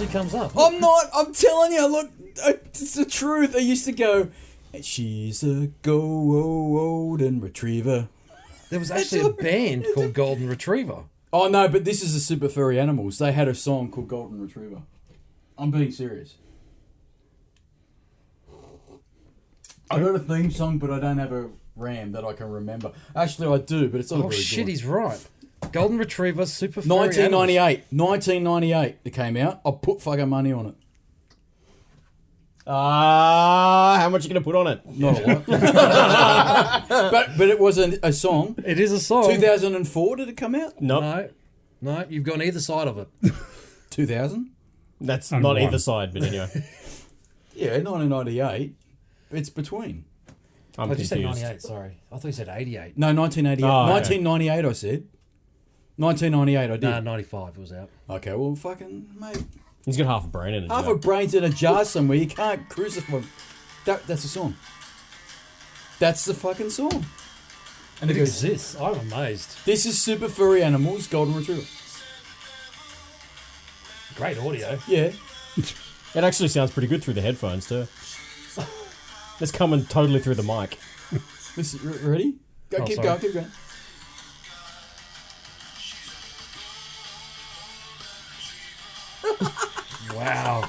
actually comes up. I'm telling you, look, it's the truth. I used to go, she's a golden retriever. There was actually a band called Golden Retriever. Oh, no, but this is the Super Furry Animals. They had a song called Golden Retriever. I'm being serious. I got a theme song, but I don't have a RAM that I can remember. Actually, I do, but it's not a very good one. He's right. Golden Retriever, Super Furry 1998 it came out. I put fucking money on it. How much are you going to put on it? Not a lot. but it was a song. It is a song. 2004 did it come out? No, you've gone either side of it. 2000? That's not either side, but anyway. Yeah, 1998. It's between. I'm confused. You said 98, sorry. I thought you said 88. No, 1988. Oh, 1998 I said. 1998 I did. No, 95 was out. Okay, well, fucking, mate. He's got half a brain in it. Half a brain's in a jar somewhere. You can't crucify. That's a song. That's the fucking song. And it exists. I'm amazed. This is Super Furry Animals, Golden Retriever. Great audio. Yeah. It actually sounds pretty good through the headphones too. It's coming totally through the mic. Listen, ready? Keep going. Wow.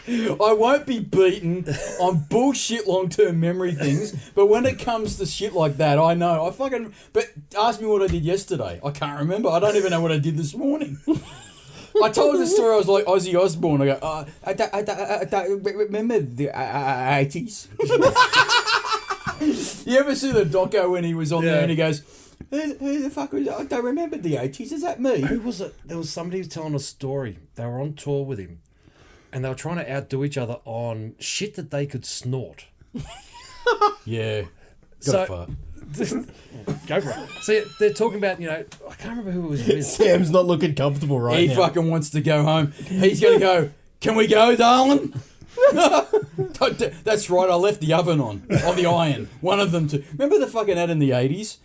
I won't be beaten on bullshit long-term memory things, but when it comes to shit like that, I know. But ask me what I did yesterday. I can't remember. I don't even know what I did this morning. I told the story. I was like Ozzy Osbourne. I go, I don't remember the 80s. You ever see the doco when he was on there and he goes, who the fuck was I don't remember the 80s. Is that me? Who was it? There was somebody who was telling a story. They were on tour with him. And they were trying to outdo each other on shit that they could snort. Yeah. Go for it. See, they're talking about, I can't remember who it was with. Sam's not looking comfortable now. He fucking wants to go home. He's going to go, can we go, darling? That's right, I left the oven on the iron. One of them too. Remember the fucking ad in the 80s?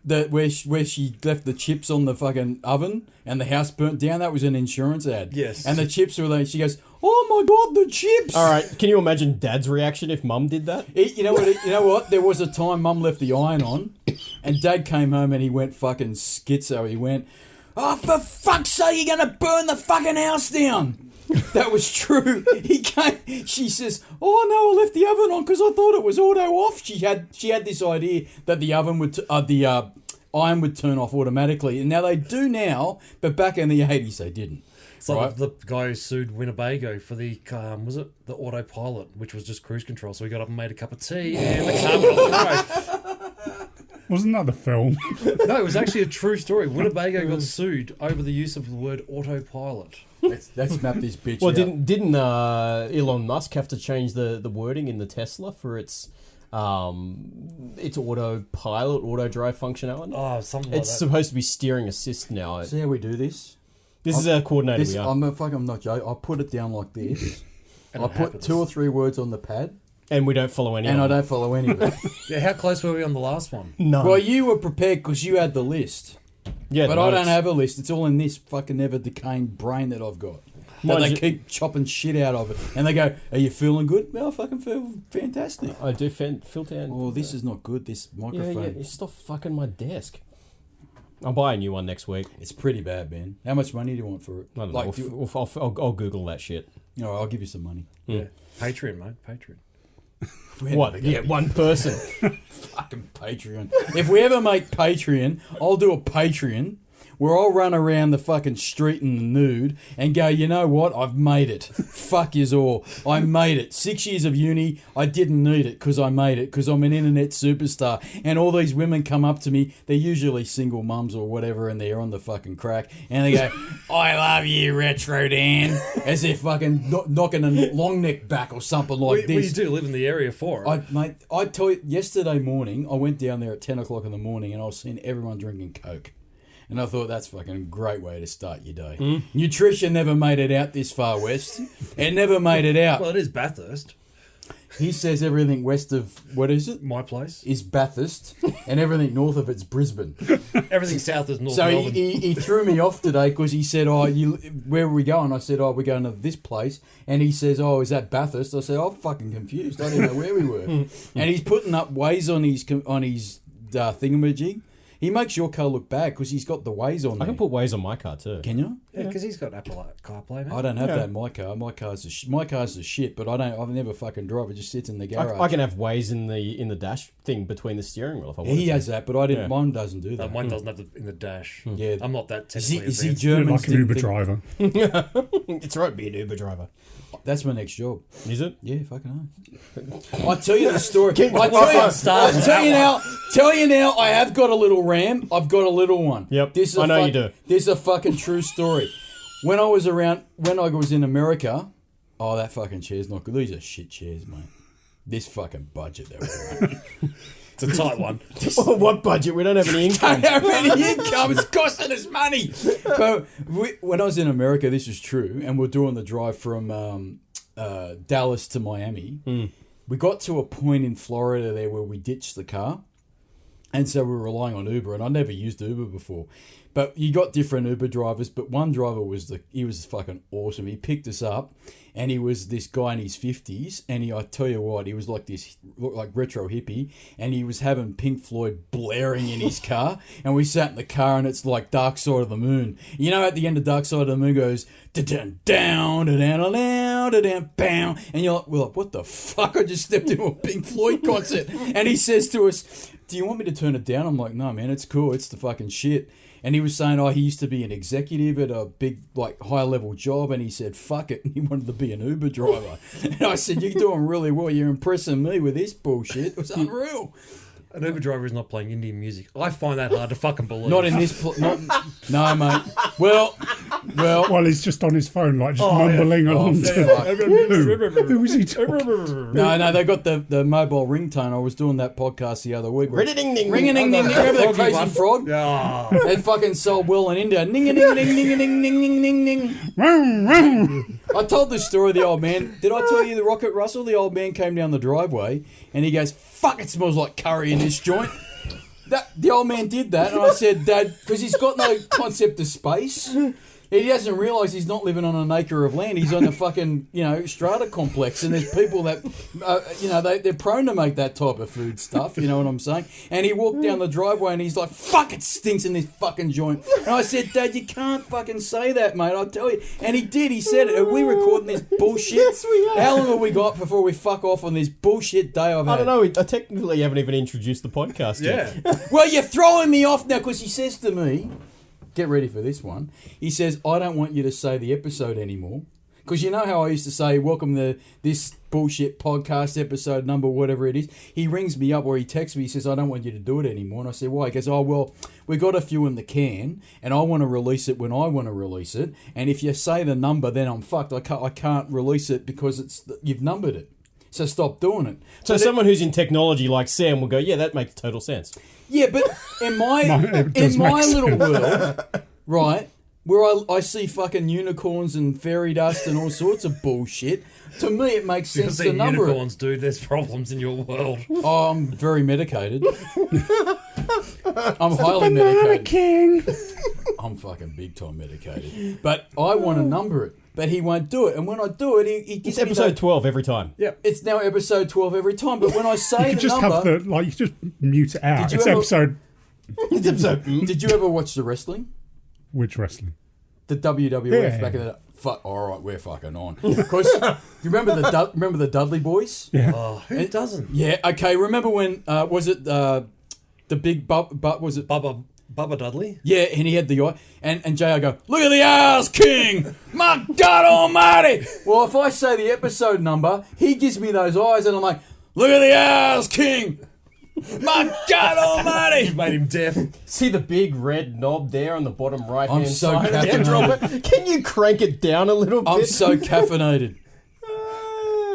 Where she left the chips on the fucking oven and the house burnt down? That was an insurance ad. Yes. And the chips were there. She goes, oh my God, the chips. All right, can you imagine Dad's reaction if Mum did that? You know what? There was a time Mum left the iron on and Dad came home and he went fucking schizo. He went, oh, for fuck's sake, you're going to burn the fucking house down. That was true. She says, oh no, I left the oven on because I thought it was auto off. She had this idea that the oven would, the iron would turn off automatically. And now they do now, but back in the 80s they didn't. It's like the guy who sued Winnebago for the, was it the autopilot, which was just cruise control. So he got up and made a cup of tea and the car went off the road. Wasn't that the film? No, it was actually a true story. Winnebago got sued over the use of the word autopilot. Let's map this bitch Well, out. didn't Elon Musk have to change the wording in the Tesla for its autopilot, auto drive functionality? Oh, something like It's that. supposed to be steering assist now. See how we do this? This is how coordinated we are. I'm not joking. I put it down like this. And I it put happens. 2 or 3 words on the pad. And we don't follow any And of I them. don't follow any of it. Yeah, how close were we on the last one? No. Well, you were prepared because you had the list. Yeah, But I don't have a list. It's all in this fucking never-decaying brain that I've got. That they keep chopping shit out of it. And they go, are you feeling good? Well, I fucking feel fantastic. I do filter and... Oh, this is not good, this microphone. Yeah, stop fucking my desk. I'll buy a new one next week. It's pretty bad, man. How much money do you want for it? I don't know. I'll Google that shit. No, I'll give you some money. Yeah. Patreon, mate. Patreon. What? Yeah, one person. Fucking Patreon. If we ever make Patreon, I'll do a Patreon where I'll run around the fucking street in the nude and go, you know what? I've made it. Fuck yous all. I made it. 6 years of uni, I didn't need it because I made it because I'm an internet superstar. And all these women come up to me. They're usually single mums or whatever and they're on the fucking crack. And they go, I love you, Retro Dan. As if fucking knocking a long neck back or something like this. Well, you do live in the area for it. I tell you, yesterday morning, I went down there at 10 o'clock in the morning and I was seeing everyone drinking Coke. And I thought that's fucking a great way to start your day. Nutrition never made it out this far west. It never made it out. Well, it is Bathurst. He says everything west of, what is it? My place. Is Bathurst, and everything north of it's Brisbane. Everything south is North So Melbourne. he threw me off today because he said, where are we going? I said, we're going to this place. And he says, is that Bathurst? I said, I'm fucking confused. I didn't know where we were. And he's putting up Waze on his thingamajig. He makes your car look bad because he's got the Waze on there. I can put Waze on my car too. Can you? Yeah, because he's got Apple CarPlay, man. I don't have that in my car. My car's a shit, but I've never fucking drive. It just sits in the garage. I can have Waze in the dash thing between the steering wheel if I want. He has that, but I didn't. Yeah. Mine doesn't do that. Mine doesn't have it in the dash. Yeah, I'm not that technically. Is he German? Like an Uber driver. It's right, be an Uber driver. That's my next job. Is it? Yeah, fucking hell. I tell you the story. Tell you now. I have got a little Ram. I've got a little one. Yep. I know you do. This is a fucking true story. When I was in America, that fucking chair's not good. These are shit chairs, mate. This fucking budget that we're on. It's a tight one. What budget? We don't have any income. Don't have any income. It's costing us money. But when I was in America, this is true, and we're doing the drive from Dallas to Miami. We got to a point in Florida there where we ditched the car, and so we were relying on Uber. And I never used Uber before, but you got different Uber drivers. But one driver was fucking awesome. He picked us up, and he was this guy in his 50s, and I tell you what, he was like this retro hippie, and he was having Pink Floyd blaring in his car, and we sat in the car, and it's like Dark Side of the Moon. You know, at the end of Dark Side of the Moon goes da-dun, down, da-down, down, da-down, bam, and you're like, well, what the fuck? I just stepped into a Pink Floyd concert, and he says to us, do you want me to turn it down? I'm like, no, man, it's cool. It's the fucking shit. And he was saying, he used to be an executive at a big, high-level job, and he said, fuck it, and he wanted to be an Uber driver. And I said, you're doing really well. You're impressing me with this bullshit. It was unreal. An Uber driver is not playing Indian music. I find that hard to fucking believe. Not in this... no, mate. Well, he's just on his phone, mumbling along to... Who was he talking? No, they got the mobile ringtone. I was doing that podcast the other week. Ring-a-ding-ding. Ring-a-ding-ding. Remember that crazy frog? Yeah. They fucking sold well in India. Ning-a-ding-a-ding-ding-ding-ding-ding-ding. I told this story of the old man. Did I tell you the Rocket Russell? The old man came down the driveway and he goes, fuck, it smells like curry in this joint. The old man did that, and I said, Dad, because he's got no concept of space. He doesn't realise he's not living on an acre of land. He's on a fucking, strata complex, and there's people that, they're prone to make that type of food stuff, you know what I'm saying? And he walked down the driveway, and he's like, fuck, it stinks in this fucking joint. And I said, Dad, you can't fucking say that, mate, I'll tell you. And he did, he said it. Are we recording this bullshit? Yes, we are. How long have we got before we fuck off on this bullshit day I've had? I don't know, I technically haven't even introduced the podcast yet. Well, you're throwing me off now, because he says to me... Get ready for this one. He says, I don't want you to say the episode anymore. Because you know how I used to say, welcome to this bullshit podcast episode number, whatever it is. He rings me up or he texts me. He says, I don't want you to do it anymore. And I say, why? He goes, we got a few in the can and I want to release it when I want to release it. And if you say the number, then I'm fucked. I can't release it because you've numbered it. So stop doing it. So someone who's in technology like Sam will go, yeah, that makes total sense. Yeah, but in my little world, right, where I see fucking unicorns and fairy dust and all sorts of bullshit, to me it makes sense to number unicorns, dude. There's problems in your world. Oh, I'm very medicated. I'm highly medicated. King. I'm fucking big time medicated. But I want to number it. But he won't do it. And when I do it, he gives It's episode 12 every time. Yep. It's now episode 12 every time. But when I say you just number... you just mute it out. It's episode... It's episode... Did you ever watch the wrestling? Which wrestling? The WWF back in the... all right, we're fucking on. Because you remember the Dudley Boys? Yeah. Oh, who doesn't? Yeah, okay. Remember when... was it the big... was it... Bubba Dudley? Yeah, and he had the eye. And JR go, look at the eyes, King! My God almighty! Well, if I say the episode number, he gives me those eyes and I'm like, look at the eyes, King! My God almighty! You've made him deaf. See the big red knob there on the bottom right-hand I'm so side? caffeinated. Can you crank it down a little bit? I'm so caffeinated.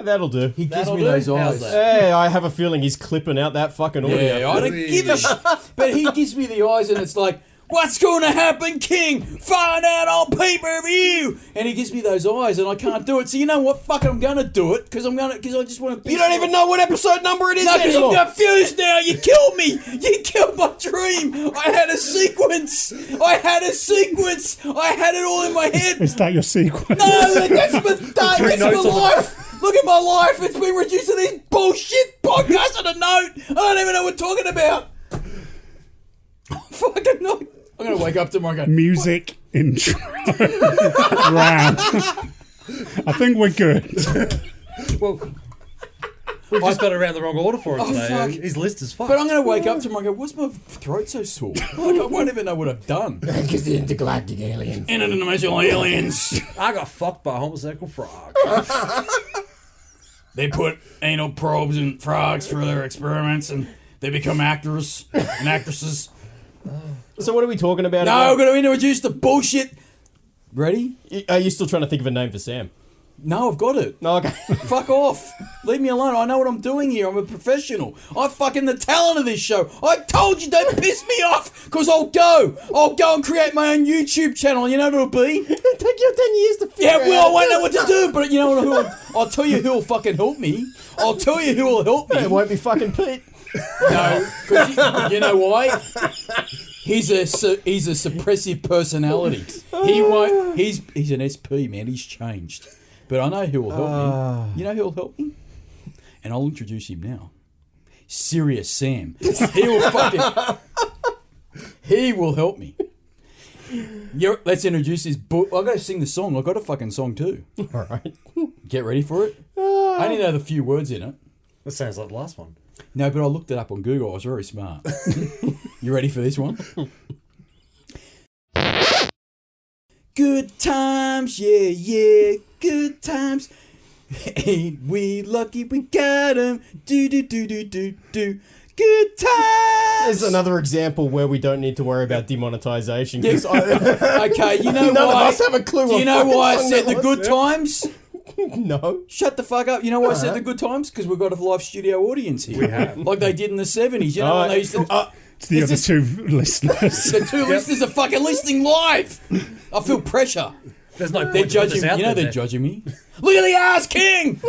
That'll do. He gives me those eyes. Hey, I have a feeling he's clipping out that fucking audio. Yeah, I don't give a shit. But he gives me the eyes and it's like, What's going to happen, King? Find out on pay-per-view. And he gives me those eyes, and I can't do it. So you know what? Fuck it, I'm going to do it because I just want to. You don't even know what episode number it is No, because anymore. I'm confused now. You killed me. You killed my dream. I had a sequence. I had it all in my head. Is that your sequence? No, that's my life. Look at my life. It's been reduced to this bullshit podcast on a note. I don't even know what we're talking about. Fucking no. I'm going to wake up tomorrow and go, Music intro. Wow. I think we're good. Well, we've just got it around the wrong order for him today. fuck. His list is fucked. but I'm going to wake up tomorrow and go, why's my throat so sore? Like, I won't even know what I've done. Because the intergalactic aliens. Interdimensional aliens. I got fucked by a homosexual frog. They put anal probes in frogs for their experiments and they become actors and actresses. So what are we talking about? No, we're going to introduce the bullshit. Ready? Are you still trying to think of a name for Sam? No, I've got it. No, okay. Fuck off. Leave me alone. I know what I'm doing here. I'm a professional. I'm fucking the talent of this show. I told you, don't piss me off, because I'll go and create my own YouTube channel. You know what it'll be? It'll take you 10 years to figure Yeah, well, I out. won't know what to do, but you know what? I'll tell you who'll fucking help me. I'll tell you who'll help me. It won't be fucking Pete. No, because you know why? He's a suppressive personality. He won't. He's an SP, man. He's changed. But I know who will help me. You know who will help me? And I'll introduce him now. Serious Sam. He will help me. Let's introduce his book. I've got to sing the song. I've got a fucking song too. All right. Get ready for it. I only know the few words in it. That sounds like the last one. No, but I looked it up on Google. I was very smart. You ready for this one? Good times, yeah, good times. Ain't we lucky we got 'em? Do. Good times. There's another example where we don't need to worry about demonetization. Yes. Okay, you know None why? of us have a clue. Do you what know fucking why I song said that the good was. times? No. Shut the fuck up. You know why I said the good times? Because we've got a live studio audience here. We have. Like they did in the 70s. You know when they used to... It's the other two listeners. The two listeners are fucking listening live. I feel pressure. There's no They're point to put judging this out me. You know there. they're judging me. Look at the ass king.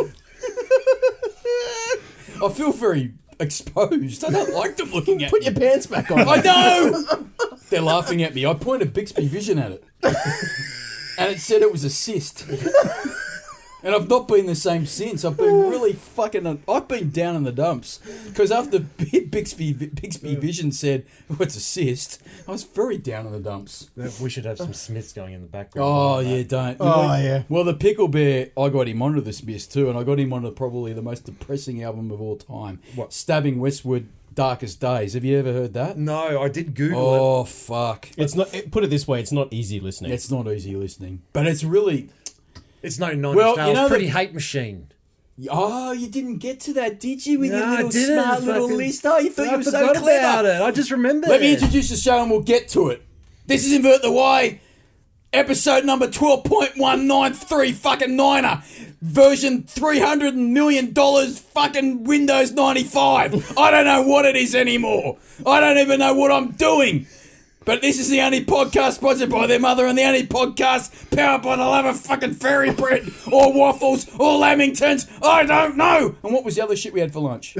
I feel very exposed. I don't like them looking at Put me. your pants back on. I know. They're laughing at me. I pointed Bixby Vision at it, and it said it was a cyst. And I've not been the same since. I've been really fucking... I've been down in the dumps. Because after Bixby Vision said, oh, it's a cyst, I was very down in the dumps. We should have some Smiths going in the background. Oh, yeah, don't. Yeah. Well, the Pickle Bear, I got him onto the Smiths too, and I got him onto probably the most depressing album of all time. What? Stabbing Westward, Darkest Days. Have you ever heard that? No, I did Google it. Oh, fuck. It's not. Put it this way: it's not easy listening. It's not easy listening. But it's really... It's no Nine Well, Inch Nails, you know Pretty the- Hate Machine. Oh, you didn't get to that, did you? With No, your I little didn't. smart little Fucking- list. Oh, you thought you I were so forgot clever. about it. I just remembered. Let me introduce the show and we'll get to it. This is Invert the Why, episode number 12.193 fucking niner, version $300 million fucking Windows 95. I don't know what it is anymore. I don't even know what I'm doing. But this is the only podcast sponsored by their mother and the only podcast powered by the love of fucking fairy bread or waffles or lamingtons. I don't know. And what was the other shit we had for lunch?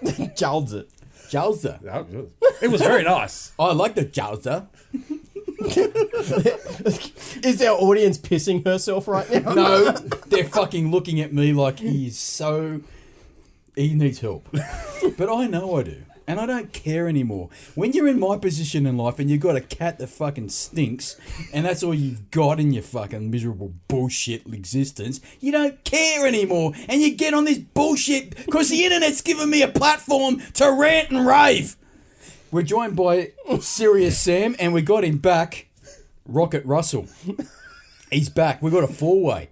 Jalds it. Jalza. It was very nice. I like the jalza. Is our audience pissing herself right now? No, they're fucking looking at me like he needs help. But I know I do. And I don't care anymore. When you're in my position in life and you've got a cat that fucking stinks and that's all you've got in your fucking miserable bullshit existence, you don't care anymore. And you get on this bullshit because the internet's given me a platform to rant and rave. We're joined by Serious Sam and we got him back, Rocket Russell. He's back. We got a four-way.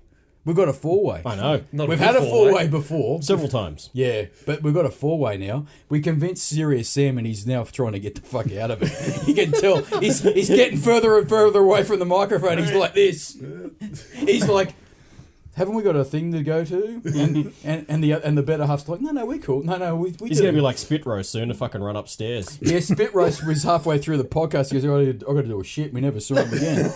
I know. We've had a four-way before. Several times. Yeah, but we've got a four-way now. We convinced Serious Sam and he's now trying to get the fuck out of it. You can tell he's getting further and further away from the microphone. He's like this. He's like, haven't we got a thing to go to? And the better half's like, no, we're cool. No, we He's going to be like Spit Roast soon to fucking run upstairs. Yeah, Spit Roast was halfway through the podcast. He goes, I've got to do a shit. We never saw him again.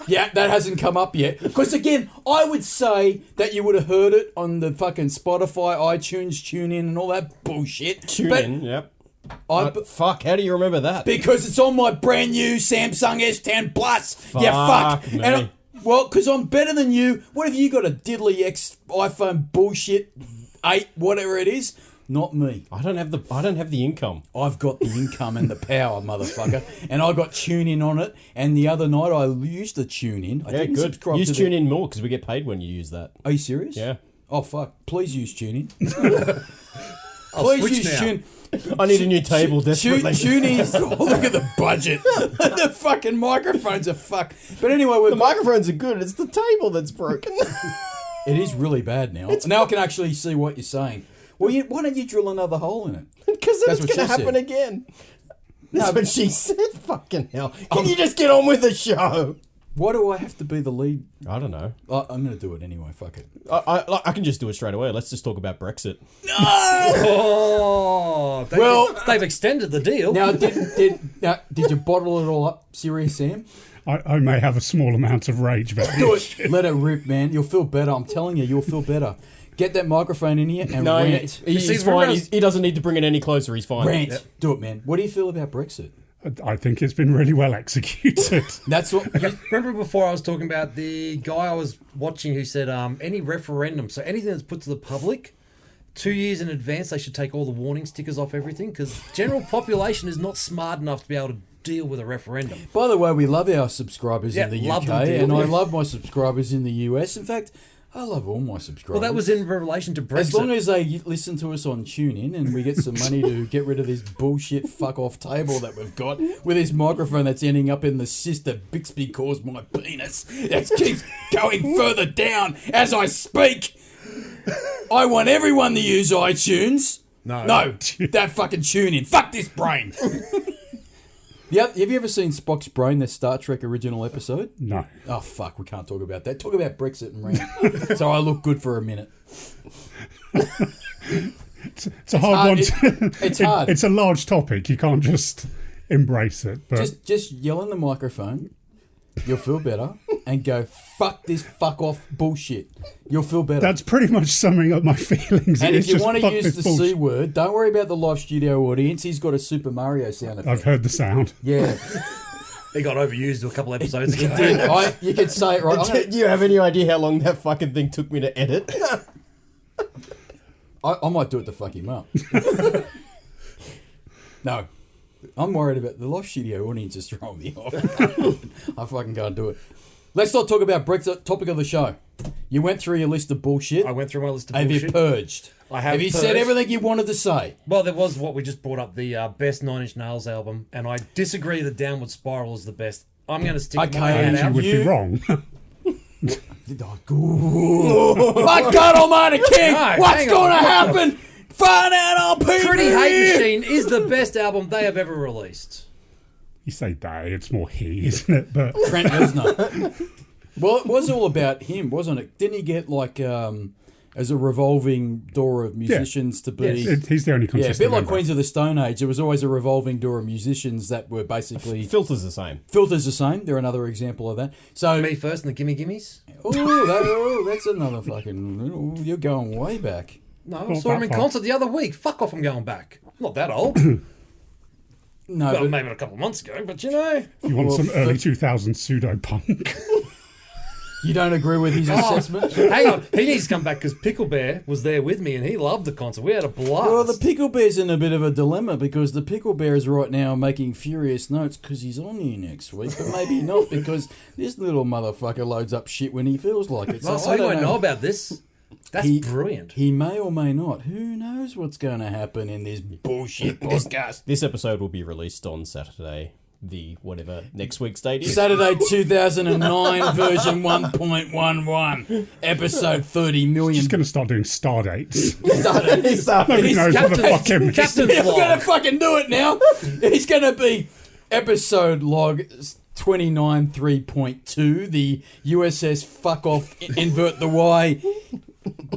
Yeah, that hasn't come up yet. Because again, I would say that you would have heard it on the fucking Spotify, iTunes, TuneIn, and all that bullshit. TuneIn, yep. Fuck, how do you remember that? Because it's on my brand new Samsung S10 Plus. Fuck You fuck. me. And well, because I'm better than you. What have you got, a diddly X iPhone bullshit 8, whatever it is? Not me. I don't have the income. I've got the income and the power, motherfucker. And I got TuneIn on it. And the other night I used the TuneIn. I didn't subscribe Use to TuneIn more because we get paid when you use that. Are you serious? Yeah. Oh, fuck. Please use TuneIn. I'll Please switch use now. TuneIn. I need a new table desperately. TuneIn. Oh, look at the budget. The fucking microphones are fuck. But anyway, The microphones are good. It's the table that's broken. it is really bad now. Now I can actually see what you're saying. Well, why don't you drill another hole in it? Because That's it's what going to she happen said. again. That's what she said. Fucking hell. Can you just get on with the show? Why do I have to be the lead? I don't know. I'm going to do it anyway. Fuck it. I can just do it straight away. Let's just talk about Brexit. Oh, they've extended the deal. Now, did you bottle it all up, Serious Sam? I may have a small amount of rage about Do this. it. Let it rip, man. You'll feel better. I'm telling you, you'll feel better. Get that microphone in here and No, rant. he's fine. He doesn't need to bring it any closer. He's fine. Rant. Yep. Do it, man. What do you feel about Brexit? I think it's been really well executed. That's what... Remember before I was talking about the guy I was watching who said any referendum, so anything that's put to the public, 2 years in advance, they should take all the warning stickers off everything because general population is not smart enough to be able to deal with a referendum. By the way, we love our subscribers in the love UK, them dearly. and I love my subscribers in the US. In fact, I love all my subscribers. Well, that was in relation to Brexit. As long as they listen to us on TuneIn and we get some money to get rid of this bullshit fuck-off table that we've got with this microphone that's ending up in the cyst that Bixby caused my penis that keeps going further down as I speak. I want everyone to use iTunes. No. That fucking TuneIn. Fuck this brain. Have you ever seen Spock's Brain, the Star Trek original episode? No. Oh, fuck, we can't talk about that. Talk about Brexit and rant. So I look good for a minute. It's a hard one. It's hard. It's a large topic. You can't just embrace it. But Just yell in the microphone. You'll feel better. And go, fuck this fuck off bullshit. You'll feel better. that's pretty much summing up my feelings. And It's if you just want to fuck use this the bullshit. C word, don't worry about the live studio audience. He's got a Super Mario sound effect. I've heard the sound. Yeah. It got overused a couple episodes ago. You could say it right. Do you have any idea how long that fucking thing took me to edit? I might do it to fuck him up. No. I'm worried about the live studio audience is throwing me off. I fucking can't do it. Let's not talk about Brexit. Topic of the show. You went through your list of bullshit. I went through my list of Have bullshit. you purged? I have Have you purged. said everything you wanted to say? Well, there was what we just brought up, the best Nine Inch Nails album, and I disagree that Downward Spiral is the best. I'm going to stick Okay, my hand and You out. would You- be wrong. My God Almighty King! No, What's hang going to on. happen? Find out on people. Pretty Hate Machine is the best album they have ever released. You say they, it's more he, isn't it? But Trent Reznor. Well, it was all about him, wasn't it? Didn't he get like as a revolving door of musicians to be? Yes. he's the only Yeah, a consistent bit like member. Queens of the Stone Age. There was always a revolving door of musicians that were basically Filter's the same. Filter's the same. They're another example of that. So, Me first and the Gimme Gimmes. that's another fucking. You're going way back. No, I Well, saw him that in far. concert the other week. Fuck off, I'm going back. I'm not that old. No, Well, but maybe a couple of months ago, but you know. You want some early 2000s pseudo-punk. you don't agree with his assessment. Hang on, he needs to come back because Pickle Bear was there with me and he loved the concert. We had a blast. Well, the Pickle Bear's in a bit of a dilemma because the Pickle Bear is right now making furious notes because he's on here next week, but maybe not because this little motherfucker loads up shit when he feels like it. Well, so I he don't won't know about this. That's brilliant. He may or may not. Who knows what's going to happen in this bullshit podcast? This episode will be released on Saturday, the whatever next week's date is. Saturday 2009 version 1.11, episode 30 million. Just going to start doing star dates. Nobody Nobody knows what the fuck it means. Captain's He's log. going to fucking do it now. He's going to be episode log 29 3.2, the USS fuck off Invert The Why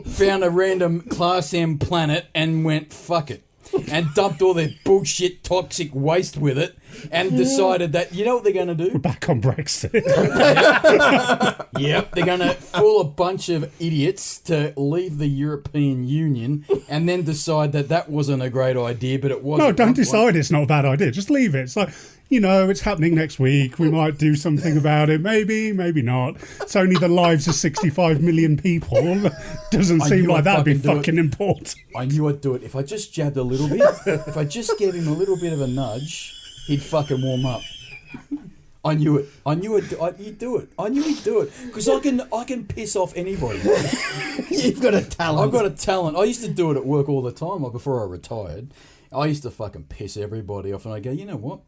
found a random Class M planet and went fuck it. And dumped all their bullshit toxic waste with it and decided that, you know what they're going to do? We're back on Brexit. Yep, they're going to fool a bunch of idiots to leave the European Union and then decide that that wasn't a great idea, but it was. No, don't decide it's not a bad idea. Just leave it. It's like, it's happening next week. We might do something about it. Maybe, maybe not. It's only the lives of 65 million people. Doesn't seem like that'd be fucking important. I knew I'd do it. If I just jabbed a little bit, if I just gave him a little bit of a nudge, he'd fucking warm up. I knew it. He'd do it. I knew he'd do it. Because I can piss off anybody. You've got a talent. I've got a talent. I used to do it at work all the time, like before I retired. I used to fucking piss everybody off, and I'd go, you know what?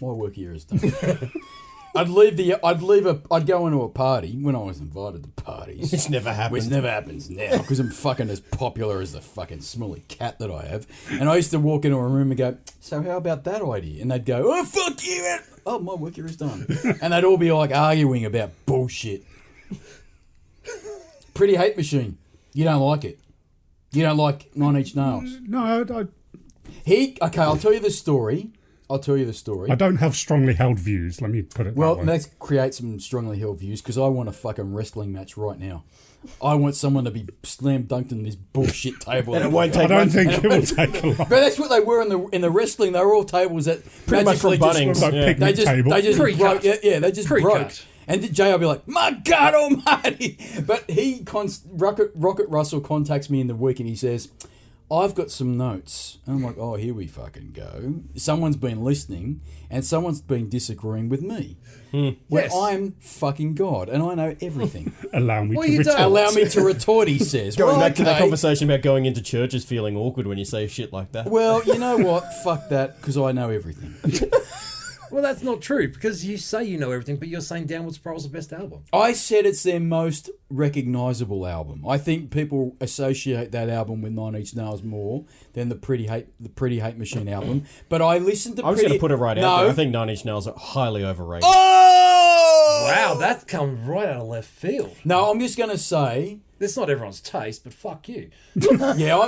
My work here is done. I'd go into a party when I was invited to parties. Which never happens. Which never happens now because I'm fucking as popular as the fucking smelly cat that I have. And I used to walk into a room and go, so how about that idea? And they'd go, oh, fuck you, man. Oh, my work here is done. And they'd all be like arguing about bullshit. Pretty Hate Machine. You don't like it. You don't like Nine Inch Nails. No, Okay, I'll tell you the story. I don't have strongly held views. Let me put it that way. Well, let's create some strongly held views because I want a fucking wrestling match right now. I want someone to be slam dunked in this bullshit table. And it won't take I don't think it will take a lot. But that's what they were in the wrestling. They were all tables that pretty much from Bunnings. Like picnic table. They just broke. Yeah, they just broke. Pre-cooked. And Jay will be like, my God almighty. But Rocket Russell contacts me in the week and he says, I've got some notes. And I'm like, oh, here we fucking go. Someone's been listening and someone's been disagreeing with me. Where Yes. I'm fucking God and I know everything. Allow me Well, to you retort. don't. Allow me to retort, he says. Going Well, back to that okay. conversation about going into churches feeling awkward when you say shit like that. Well, you know what? Fuck that, because I know everything. Well, that's not true because you say you know everything, but you're saying Downward Spiral's the best album. I said it's their most recognisable album. I think people associate that album with Nine Inch Nails more than the Pretty Hate Machine album. But I listened to. I was going to put it right out there. I think Nine Inch Nails are highly overrated. Oh! Wow, that comes right out of left field. No, I'm just going to say. It's not everyone's taste, but fuck you. Yeah,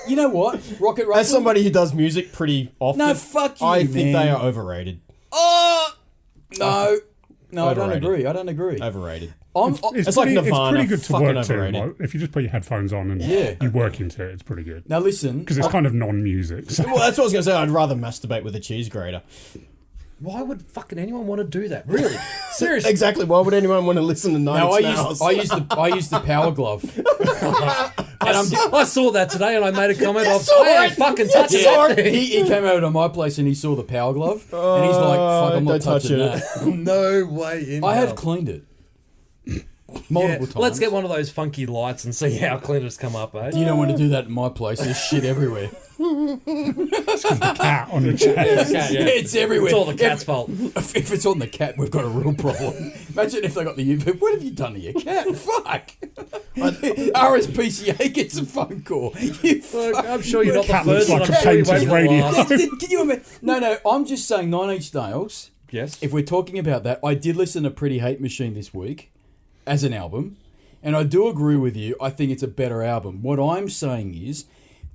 you know what? Rocket Russell. As somebody who does music pretty often, No, fuck you, I think man. they are overrated. Oh! No, I don't Overrated. agree. Overrated. It's like pretty, Nirvana, it's pretty good to fucking work to. overrated. Like, if you just put your headphones on and Yeah. you work into it, it's pretty good. Now listen. Because it's kind of non-music. So. Well, that's what I was going to say. I'd rather masturbate with a cheese grater. Why would fucking anyone want to do that? Really? Seriously. Exactly. Why would anyone want to listen to Nine No, Inch Nails? I used the Power Glove. I saw that today and I made a comment of, I ain't fucking touching that thing. He came over to my place and he saw the Power Glove and he's like, "Fuck, I'm not don't touch touching it." that." No way in I hell. have cleaned it Yeah, multiple times. let's get one of those funky lights and see how clean it's come up, eh? You don't want to do that in my place. There's shit everywhere. Cat on the chair. It's everywhere. It's all the cat's fault. If it's on the cat, we've got a real problem. Imagine if they got the UV. What have you done to your cat? Fuck. RSPCA gets a phone call. You fuck. I'm sure you're not the Cat looks first, like and a I'm sure you painter's won't be the radio. last. Can you imagine? No, I'm just saying Nine Inch Nails. Yes. If we're talking about that, I did listen to Pretty Hate Machine this week as an album, and I do agree with you. I think it's a better album. What I'm saying is,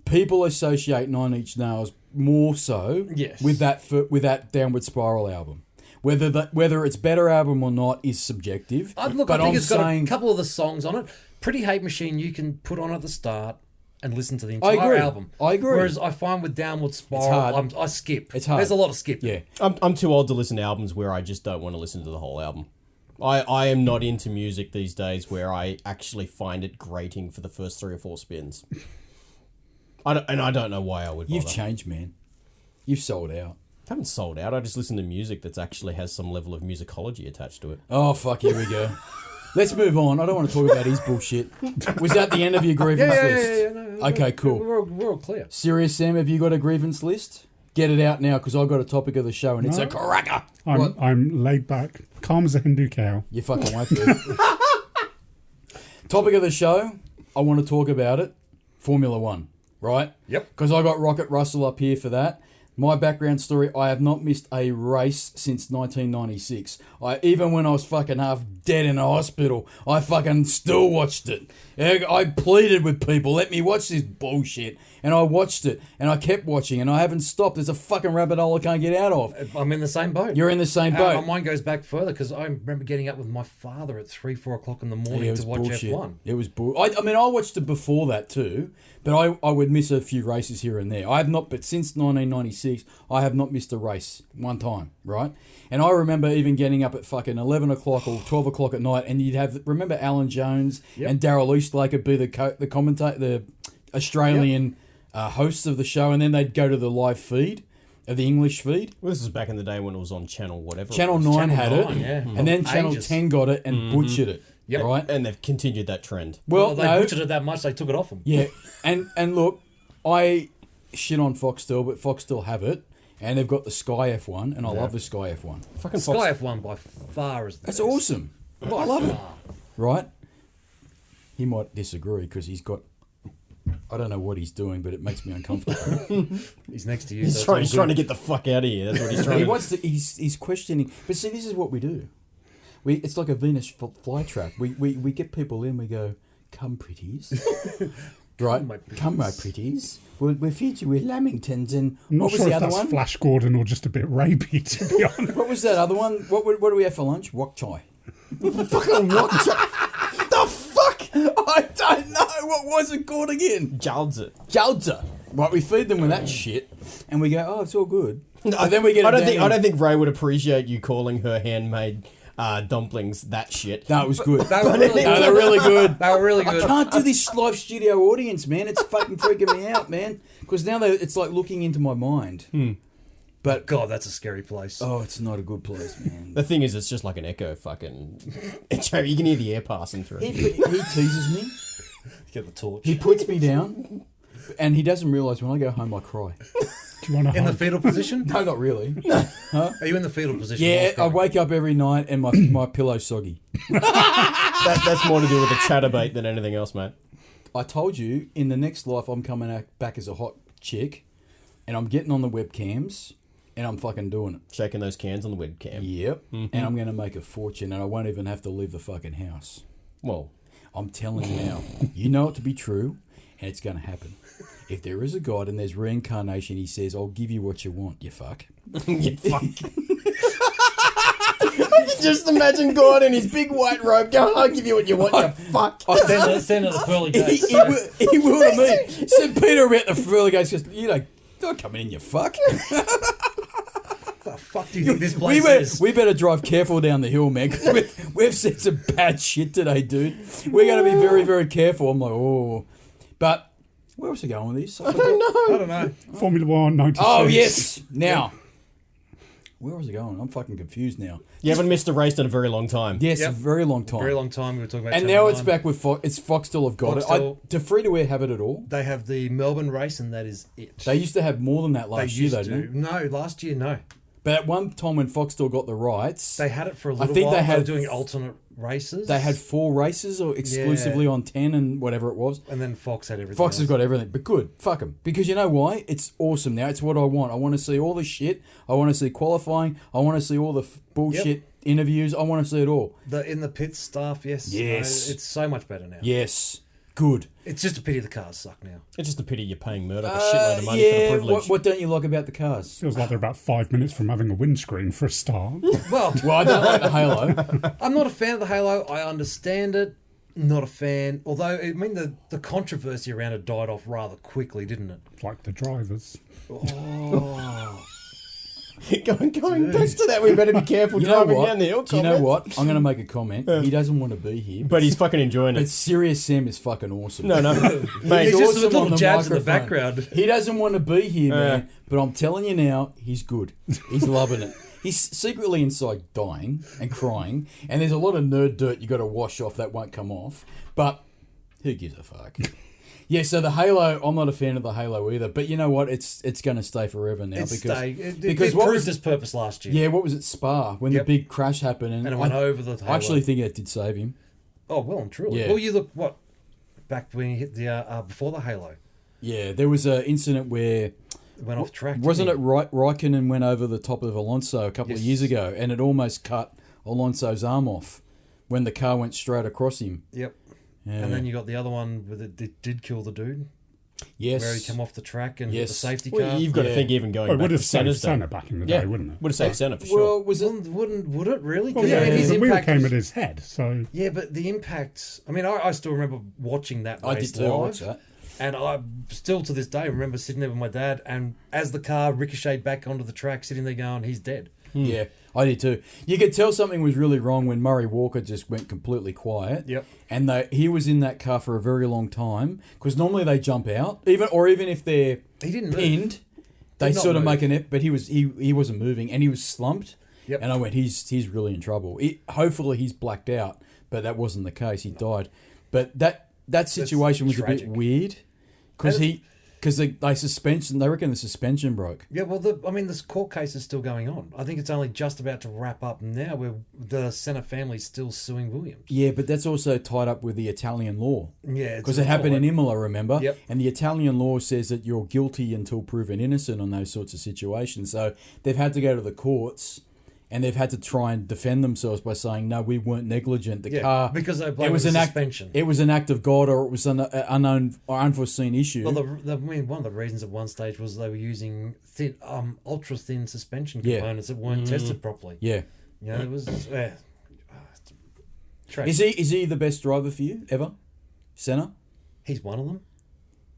people associate Nine Inch Nails more so Yes. with that Downward Spiral album. Whether it's better album or not is subjective. I think it's got a couple of the songs on it. Pretty Hate Machine you can put on at the start and listen to the I entire agree. album. I agree. Whereas I find with Downward Spiral, hard. I skip. It's hard. There's a lot of skipping. Yeah. I'm too old to listen to albums where I just don't want to listen to the whole album. I am not into music these days where I actually find it grating for the first 3 or 4 spins. I don't know why I would bother. You've changed, man. You've sold out. I haven't sold out. I just listen to music that actually has some level of musicology attached to it. Oh, fuck, here we go. Let's move on. I don't want to talk about his bullshit. Was that the end of your grievance list? No, Okay, cool. We're all clear. Serious Sam, have you got a grievance list? Get it out now, because I've got a topic of the show, and it's a cracker. I'm laid back, calm as a Hindu cow. You fucking won't be. Topic of the show, I want to talk about it. Formula One, right? Yep. Because I got Rocket Russell up here for that. My background story, I have not missed a race since 1996. Even when I was fucking half dead in a hospital, I fucking still watched it. I pleaded with people, let me watch this bullshit. And I watched it, and I kept watching, and I haven't stopped. There's a fucking rabbit hole I can't get out of. I'm in the same boat. You're in the same boat. Mine goes back further because I remember getting up with my father at 3, 4 o'clock in the morning to watch bullshit. F1. It was I mean, I watched it before that too, but I would miss a few races here and there. I have not, but since 1996, I have not missed a race one time, right? And I remember even getting up at fucking 11 o'clock or 12 o'clock at night, and you'd have, remember Alan Jones and Daryl Eastlake would be the commentator, the Australian hosts of the show, and then they'd go to the live feed of the English feed. Well, this is back in the day when it was on Channel whatever. Channel 9 had it, yeah. and then Channel 10 got it and butchered it. Yep. Right? And they've continued that trend. Well, they butchered it that much, they took it off them. Yeah, and look, I shit on Foxtel, but Foxtel have it, and they've got the Sky F1, and I love the Sky F1. Fucking Sky F1 by far is the That's best. awesome. I love it. Right? He might disagree because he's got... I don't know what he's doing, but it makes me uncomfortable. He's next to you. He's trying to get the fuck out of here. That's what he's trying He to wants to... He's questioning... But see, this is what we do. It's like a Venus flytrap. We get people in, we go, come pretties. Right? Come my pretties. We'll feed you with lamingtons and... I'm not what was sure the if other that's one? Flash Gordon or just a bit rapey, to be honest. What was that other one? What do we have for lunch? Wok chai. fucking what? The fuck? I don't know. What was it called again? Jalza. Right, we feed them with that shit, and we go, oh, it's all good. And then we get. I don't think Ray would appreciate you calling her handmade dumplings that shit. No, it was good. They were really No, they're really good. They were really I good. can't do this live studio audience, man. It's fucking freaking me out, man. Because now it's like looking into my mind. But God, that's a scary place. oh, it's not a good place, man. The thing is, it's just like an echo fucking... You can hear the air passing through. He teases me. Get the torch. He puts me down, and he doesn't realise when I go home I cry. Do you want to In the fetal position? No, not really. Are you in the fetal position? Yeah, I wake up every night and my pillow's soggy. That's more to do with the chatterbait than anything else, mate. I told you, in the next life, I'm coming back as a hot chick, and I'm getting on the webcams, and I'm fucking doing it. Shaking those cans on the webcam. Yep. And I'm going to make a fortune, and I won't even have to leave the fucking house. Well, I'm telling you now. You know it to be true, and it's going to happen. If there is a God and there's reincarnation, he says, I'll give you what you want, you fuck. you fuck. I can just imagine God in his big white robe going, I'll give you what you want, you fuck. Send it the pearly gates. He will to me. Said Peter about the pearly gates, goes, you know, don't come in, you fuck. What the fuck do you think this place is? We better drive careful down the hill, man, because we've seen some bad shit today, dude. We're going to be very, very careful. I'm like, oh. But where was I going with this? I don't know. Formula 1, 96. Oh, yes. Now, where was I going? I'm fucking confused now. You haven't missed a race in a very long time. Yes, Yep. a very long time. Very long time we were talking about. And Channel now it's 9. back with Fox. It's Foxtel have got Foxtel. it. Do free-to-air have it at all? They have the Melbourne race, and that is it. They used to have more than that They last year, used though, to. didn't they? No, last year, no. But at one time when Foxtel got the rights, They had it for a little think while. they They were had- doing alternate races. they had 4 races or exclusively on 10 and whatever it was. And then Fox had everything. Fox has else. got everything, but good. Fuck them. Because you know why? It's awesome now. It's what I want. I want to see all the shit. I want to see qualifying. I want to see all the bullshit interviews. I want to see it all. The in the pits stuff, yes. Yes. No, it's so much better now. Yes. Good. It's just a pity the cars suck now. It's just a pity you're paying Murdoch a shitload of money for the Yeah. privilege. What don't you like about the cars? Feels like they're about 5 minutes from having a windscreen for a start. Well, Well, I don't like the Halo. I'm not a fan of the Halo. I understand it. Not a fan. Although, I mean, the controversy around it died off rather quickly, didn't it? Like the drivers. Oh. Going back to that, we better be careful You know driving what? down the hill. Do you know what? I'm going to make a comment. He doesn't want to be here. But he's fucking enjoying But it. Serious Sam is fucking awesome. No, mate. He's just awesome little on the jabs in the microphone. background. He doesn't want to be here, man. But I'm telling you now, he's good. He's loving it. He's secretly inside dying and crying. And there's a lot of nerd dirt you got to wash off that won't come off. But who gives a fuck? Yeah, so the Halo, I'm not a fan of the Halo either. But you know what? It's going to stay forever now. It what proved was its purpose last year. Yeah, what was it, Spa, when the Yep. big crash happened? And it went over the Halo. I actually think it did save him. Oh, well and truly. Yeah. Well, you look, back when you hit the, before the Halo. Yeah, there was an incident where went off track. Wasn't didn't it Raikkonen went over the top of Alonso a couple of Yes. years ago, and it almost cut Alonso's arm off when the car went straight across him. he? Yep. Yeah. And then you got the other one with it did kill the dude. yes, Where he came off the track and Yes. the safety Well, car. you've got Yeah. to think even going Well, it back would to have saved Senna's day. Senna back in the Yeah, day, wouldn't it? would have saved Senna for sure. Well, was it? Would it really? Well, Because I mean, his the wheel impact came was- at his head, so Yeah, but the impact. I mean, I still remember watching that I race did too. I watched live, that. and I still to this day remember sitting there with my dad, and as the car ricocheted back onto the track, sitting there going, "He's dead." Yeah, I did too. You could tell something was really wrong when Murray Walker just went completely quiet. Yep. And he was in that car for a very long time because normally they jump out, even if they're He didn't move. pinned, they Did not sort of move. make but he wasn't moving and he was slumped. Yep. And I went, he's really in trouble. Hopefully he's blacked out, but that wasn't the case. He died. But that situation was tragic. a bit weird because And- they reckon the suspension broke. Yeah, well, this court case is still going on. I think it's only just about to wrap up now, where the Senna family's still suing Williams. Yeah, but that's also tied up with the Italian law. Yeah, Because it happened in Imola, remember? Yep. And the Italian law says that you're guilty until proven innocent on those sorts of situations. So they've had to go to the courts and they've had to try and defend themselves by saying, no, we weren't negligent. The car... because they blame it was the an suspension. It was an act of God or it was an unknown or unforeseen issue. Well, one of the reasons at one stage was they were using ultra thin suspension Yeah. components that weren't tested properly. yeah. You know, it was tragic. Is he the best driver for you ever? Senna? He's one of them.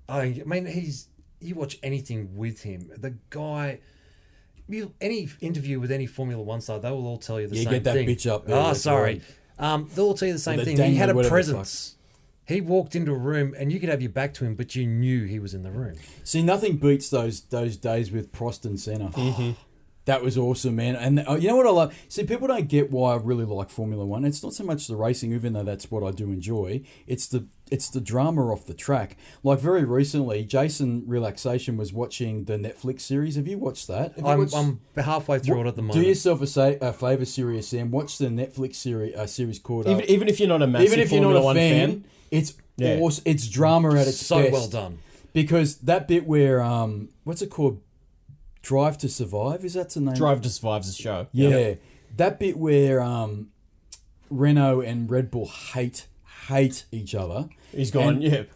I mean, you watch anything with him, the guy. Any interview with any Formula One star, they will all tell you the Yeah, same get that thing. bitch up there, Oh, that's sorry. They'll all tell you the same the thing. He had dangler, a whatever the presence. He walked into a room and you could have your back to him, but you knew he was in the room. See, nothing beats those days with Prost and Senna. Mm-hmm. That was awesome, man. And you know what I love? See, people don't get why I really like Formula One. It's not so much the racing, even though that's what I do enjoy. It's the drama off the track. Like very recently, Jason Relaxation was watching the Netflix series. Have you watched that? Have you watched- I'm halfway through it at the moment. Do yourself a favour, Serious Sam. Watch the Netflix series called... Even if you're not a massive even if you're Formula not a One fan, it's Yeah. awesome. It's drama at its so best. well done. Because that bit where what's it called? Drive to Survive, is that the name? Drive to Survive's a show. Yeah. That bit where Renault and Red Bull hate each other. He's gone. And-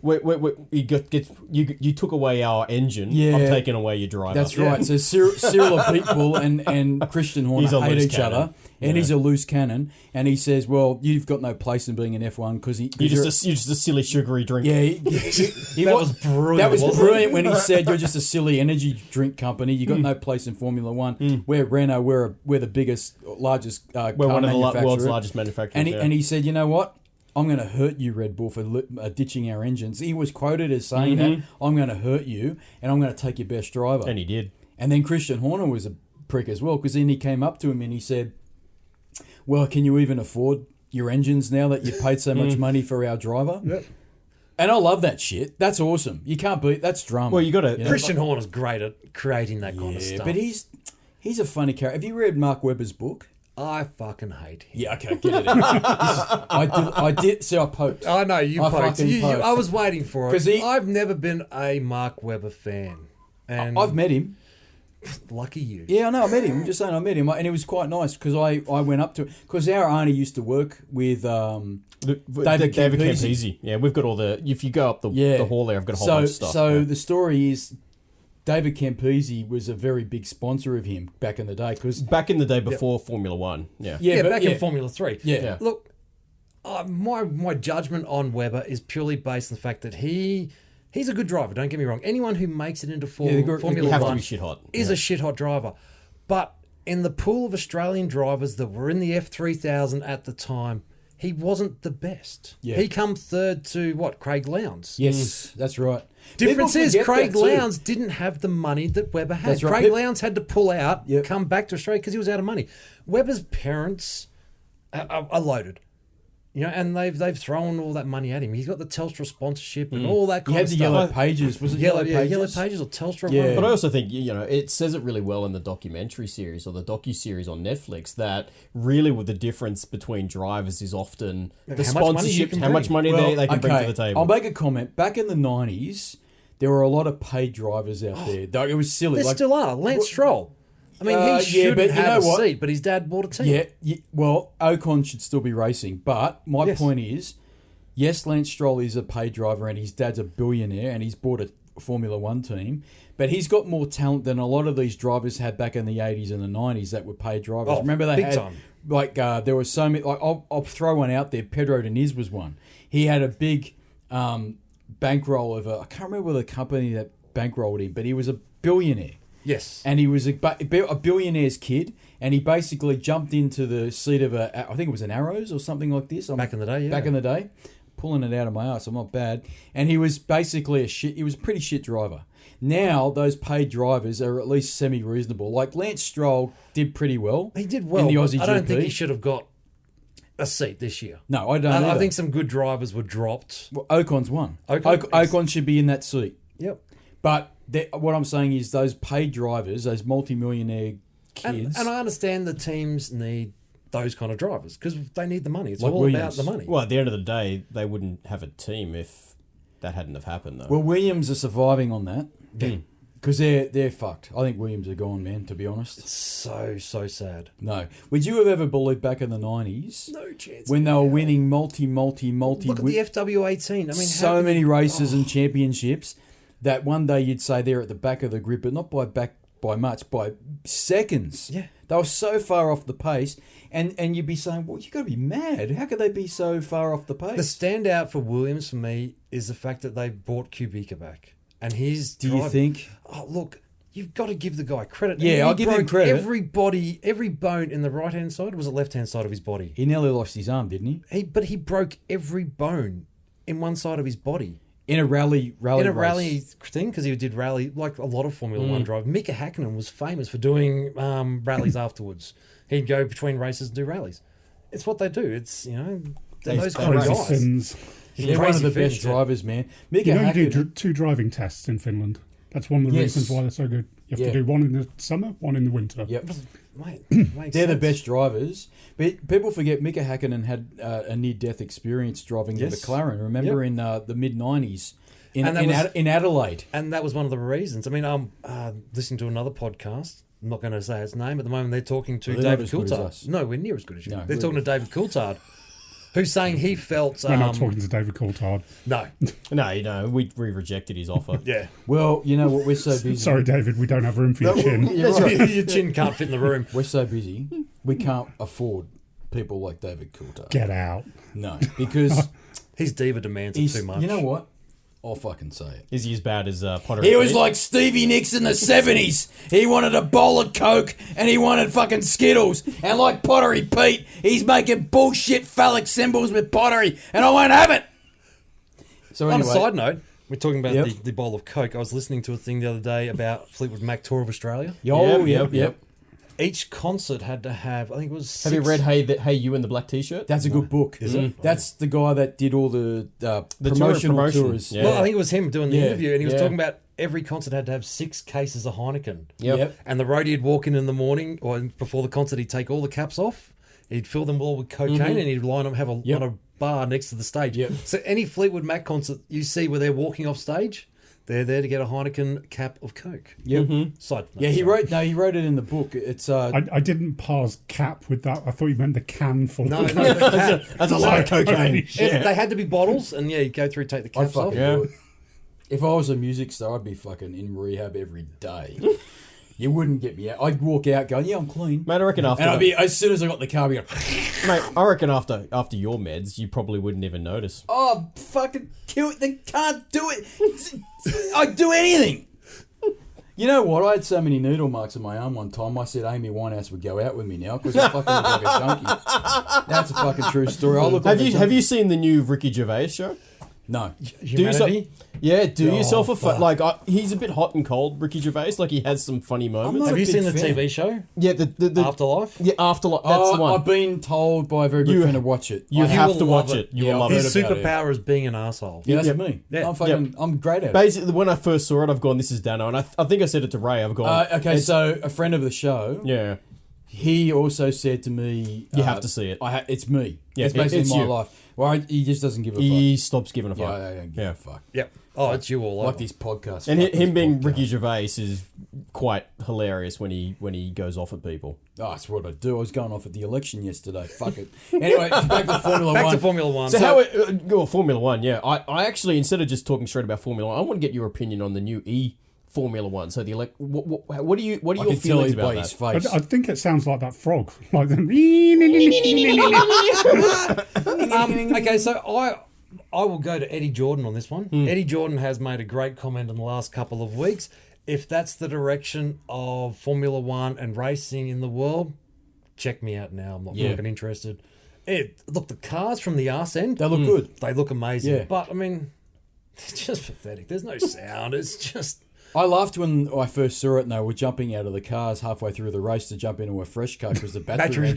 You took away our engine. Yeah. I'm taking away your driver. That's right. So Cyril Abiteboul and Christian Horner He's a hate loose each cannon. other, and he's a loose cannon. And he says, "Well, you've got no place in being an F1 because You're just a silly sugary drink. Yeah, he That was brilliant, That was wasn't it? brilliant when he said you're just a silly energy drink company. You got no place in Formula One. We're Renault. We're the biggest, largest. We're one of the world's largest manufacturers. And he said, you know what? I'm going to hurt you, Red Bull, for ditching our engines. He was quoted as saying that I'm going to hurt you, and I'm going to take your best driver. And he did. And then Christian Horner was a prick as well, because then he came up to him and he said, well, can you even afford your engines now that you paid so much money for our driver? Yep. And I love that shit. That's awesome. You can't beat that's drama. Well, you got to. You know? Christian Horner's great at creating that kind of Yeah, stuff. but he's a funny character. Have you read Mark Webber's book? I fucking hate him. Yeah, okay, get it in. I did. See, I poked. I know you I poked. fucking poked. I was waiting for it. 'Cause I've never been a Mark Webber fan, and I've met him. lucky you. Yeah, I know. I met him. I'm just saying, I met him, and it was quite nice because I went up to it because our auntie used to work with David Campese. Campese. Yeah, we've got all the. If you go up the hall there, I've got a whole bunch of stuff. So yeah. the story is, David Campese was a very big sponsor of him back in the day because back in the day before Formula One. Yeah. Yeah, but- back in Formula 3. Yeah. Look, my judgment on Webber is purely based on the fact that he's a good driver. Don't get me wrong. Anyone who makes it into you Formula have to 1 be shit hot. is a shit hot driver. But in the pool of Australian drivers that were in the F3000 at the time, he wasn't the best. Yeah. He come third to Craig Lowndes. Yes, that's right. Difference People is forget Craig that too. Lowndes didn't have the money that Webber had. That's right. Craig Lowndes had to pull out, Yep. come back to Australia because he was out of money. Webber's parents are loaded, and they've thrown all that money at him. He's got the Telstra sponsorship and all that He kind had of the stuff. Yellow Pages. Was it Yellow Pages? Yellow Pages or Telstra. Yeah. But I also think, it says it really well in the documentary series or the docu-series on Netflix that really with the difference between drivers is often the How much money you sponsorship, can how much bring. money they can bring to the table. I'll make a comment. Back in the 90s, there were a lot of paid drivers out there. Though it was silly. There still are. Lance Stroll. I mean, he shouldn't have a seat, but his dad bought a team. Yeah, well, Ocon should still be racing. But my point is, yes, Lance Stroll is a paid driver and his dad's a billionaire and he's bought a Formula One team. But he's got more talent than a lot of these drivers had back in the 80s and the 90s that were paid drivers. Oh, Remember they big had, time. like, there were so many, like, I'll throw one out there. Pedro Diniz was one. He had a big bankroll of I can't remember the company that bankrolled him, but he was a billionaire. Yes. And he was a billionaire's kid, and he basically jumped into the seat of I think it was an Arrows or something like this. Back in the day, yeah. Back in the day. Pulling it out of my ass, I'm not bad. And he was basically he was a pretty shit driver. Now, those paid drivers are at least semi-reasonable. Like, Lance Stroll did pretty well. He did well, in the Aussie I don't GP. think he should have got a seat this year. No, I don't I either. think some good drivers were dropped. Well, Ocon's one. Ocon- Ocon should be in that seat. Yep. But what I'm saying is those paid drivers, those multi-millionaire kids... And I understand the teams need those kind of drivers because they need the money. It's Like all Williams. about the money. Well, at the end of the day, they wouldn't have a team if that hadn't have happened, though. Well, Williams are surviving on that. Because they're fucked. I think Williams are gone, man, to be honest. So sad. No. Would you have ever believed back in the 90s No chance. when they were winning multi... Look at the FW18. I mean, so many races and championships that one day you'd say they're at the back of the grid, but not by much, by seconds. Yeah. They were so far off the pace, and you'd be saying, well, you got to be mad. How could they be so far off the pace? The standout for Williams for me is the fact that they brought Kubica back. And his Do you think? Oh, look, you've got to give the guy credit. Yeah, He I'll give him broke credit. Every bone in the right-hand side was the left-hand side of his body. He nearly lost his arm, didn't he? But he broke every bone in one side of his body. In a rally In a race. rally thing, because he did rally, like a lot of Formula One drivers. Mika Hakkinen was famous for doing rallies afterwards. He'd go between races and do rallies. It's what they do. It's, they're those kind of Crazy guys. Finns. They're one of the best Finns, yeah. drivers, man. Mika You know, you do Hakkinen, two driving tests in Finland. That's one of the Yes. reasons why they're so good. You have Yeah. to do one in the summer, one in the winter. Yep. Mate, They're the best drivers. But people forget Mika Hakkinen had a near-death experience driving Yes. the McLaren. Remember in the mid-90s And that was- in Adelaide. And that was one of the reasons. I mean, I'm listening to another podcast. I'm not going to say its name at the moment. They're talking to Well, they're not David as good as Coulthard. us. No, we're near as good as you. No, they're we're talking to David Coulthard, who's saying he felt... We're not talking to David Coulthard. No. No, we rejected his offer. Yeah. Well, you know what? We're so busy. Sorry, David, we don't have room for your chin. Your chin can't fit in the room. We're so busy. We can't afford people like David Coulthard. Get out. No, because His diva demands it he's... too much. You know what? I'll fucking say it. Is he as bad as Potter? He was like Stevie Nicks in the 70s. He wanted a bowl of Coke and he wanted fucking Skittles. And like Pottery Pete, he's making bullshit phallic symbols with pottery and I won't have it. So On anyway, a side note, we're talking about Yep. the bowl of Coke. I was listening to a thing the other day about Fleetwood Mac Tour of Australia. Yep. Each concert had to have, I think it was Have you read Hey You in the Black T-shirt? That's a good book. Is it? That's the guy that did all the promotion. tours. Yeah. Well, I think it was him doing the Yeah, interview, and he was yeah. talking about every concert had to have 6 cases of Heineken. Yep. And the roadie would walk in the morning, or before the concert, he'd take all the caps off. He'd fill them all with cocaine, and he'd line them, have Yep. on a bar next to the stage. Yep. So any Fleetwood Mac concert you see where they're walking off stage, they're there to get a Heineken cap of Coke. Yep. Side note, Yeah, he sorry. wrote it in the book. It's I didn't parse cap with that. I thought you meant the can full. No, the cap. That's a lot of cocaine. They had to be bottles, and yeah, you go through, take the I'd caps off. fucking do it. If I was a music star, I'd be fucking in rehab every day. You wouldn't get me out. I'd walk out going, yeah, I'm clean. Mate, I reckon after And I'd be, as soon as I got in the car, I'd be going, mate, I reckon after your meds, you probably wouldn't even notice. oh, fucking kill it. They can't do it. I'd do anything. You know what? I had so many needle marks on my arm one time. I said Amy Winehouse would go out with me now because I fucking look like a junkie. That's a fucking true story. I look like Have you seen the new Ricky Gervais show? No. Humanity? Do yourself a fuck. he's a bit hot and cold, Ricky Gervais. Like he has some funny moments. not Have a you big seen the fan. TV show Yeah, the Afterlife? Yeah, Afterlife. That's the one. I've been told by a very good friend to watch it. You You have will to watch love it. it. You Yeah, will love I've it. His heard about superpower is being an asshole. Yeah, that's Yep. me. Yeah. I'm great at it. Basically, when I first saw it, I've gone, "This is Dano," and I think I said it to Ray. I've gone, Okay, it's- so a friend of the show, yeah, he also said to me, you have to see it. It's me. Yeah, it's basically it's my you. life. Well, he just doesn't give a fuck. He stops giving a fuck. Yeah, I don't give a fuck. Yep. Oh, it's you all Like over. this podcast. And Fuck him this being podcast. Ricky Gervais is quite hilarious when he goes off at people. Oh, that's what I do. I was going off at the election yesterday. Fuck it. Anyway, back to Formula Back One. to Formula One. So how well, Formula One? Yeah, I actually, instead of just talking straight about Formula One, I want to get your opinion on the new Formula One. So the what are your I can tell feelings you by about his that? face. I think it sounds like that frog. Like the Okay, so I will go to Eddie Jordan on this one. Eddie Jordan has made a great comment in the last couple of weeks. If that's the direction of Formula One and racing in the world, check me out now. I'm not fucking interested. Look, the cars from the arse end, They look good. they look amazing. Yeah. But, I mean, it's just pathetic. There's no sound. It's just... I laughed when I first saw it and they were jumping out of the cars halfway through the race to jump into a fresh car because the battery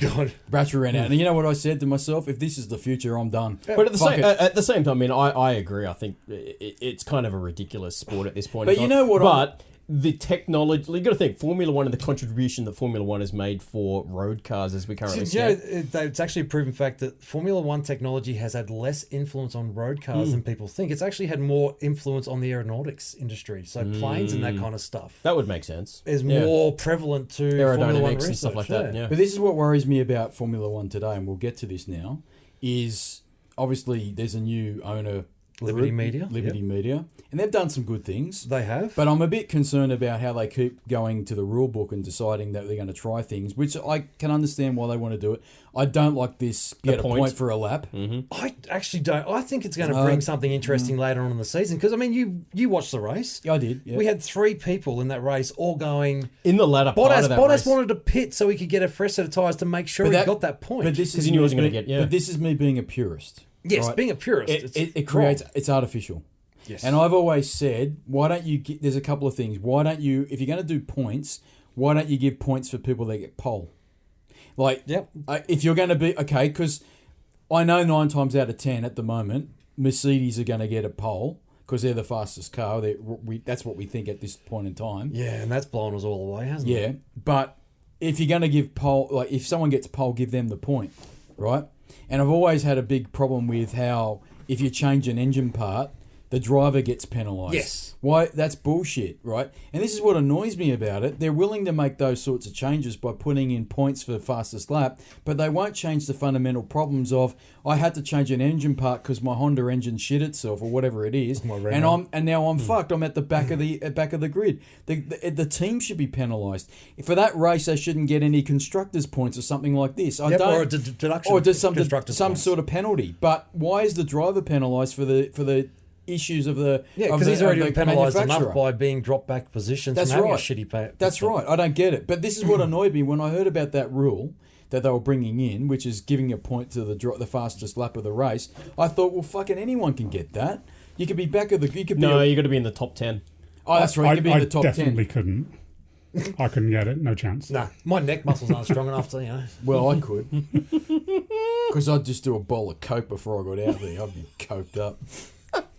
ran out. And you know what I said to myself? If this is the future, I'm done. But at Fuck it. the same time, I mean, I agree. I think it's kind of a ridiculous sport at this point. But in you time. know what But the technology, you got to think Formula One and the contribution that Formula One has made for road cars as we currently see. It's actually a proven fact that Formula One technology has had less influence on road cars than people think. It's actually had more influence on the aeronautics industry. So planes and that kind of stuff That would make sense. is more prevalent to Formula One Aerodynamics and stuff like research, that. Yeah. But this is what worries me about Formula One today, and we'll get to this now, is obviously there's a new owner, Liberty Media. Liberty Media, and they've done some good things. They have. But I'm a bit concerned about how they keep going to the rule book and deciding that they're going to try things, which I can understand why they want to do it. I don't like this get a point for a lap. I actually don't. I think it's going to bring something interesting later on in the season because, I mean, you watched the race. I did. Yeah. We had 3 people in that race all going... In the latter part of that Bottas race, wanted to pit so he could get a fresh set of tyres to make sure he got that point. But this is he knew he me wasn't gonna being- get- yeah. But this is me being a purist. yes, right? being a purist. It creates... It's artificial. Yes. And I've always said, why don't you... There's a couple of things. Why don't you... If you're going to do points, why don't you give points for people that get pole? Like, if you're going to be... Okay, because I know 9 times out of 10 at the moment, Mercedes are going to get a pole because they're the fastest car. That's what we think at this point in time. Yeah, and that's blown us all away, hasn't it? Yeah, but if you're going to give pole... Like, if someone gets pole, give them the point, right? And I've always had a big problem with how if you change an engine part, the driver gets penalised. Yes. Why? That's bullshit, right? And this is what annoys me about it. They're willing to make those sorts of changes by putting in points for fastest lap, but they won't change the fundamental problems of I had to change an engine part because my Honda engine shit itself or whatever it is, and now I'm fucked. I'm at the back of the grid. The team should be penalised for that race. They shouldn't get any constructors points or something like this. Or a deduction. or just some points. sort of penalty. But why is the driver penalised for the issues of the because he's already been penalised manufacturer? enough by being dropped back positions That's from having right. a shitty pay. That's right. I don't get it. But this is what annoyed me when I heard about that rule that they were bringing in, which is giving a point to the fastest lap of the race. I thought, well, fucking anyone can get that. You could be back of the. You could be. No, you got to be in the top 10. Oh, that's right. You could be in the top 10. I definitely couldn't. I couldn't get it. No chance. Nah, my neck muscles aren't strong enough to, you know. Well, I could. Because I'd just do a bowl of Coke before I got out there. I'd be coked up.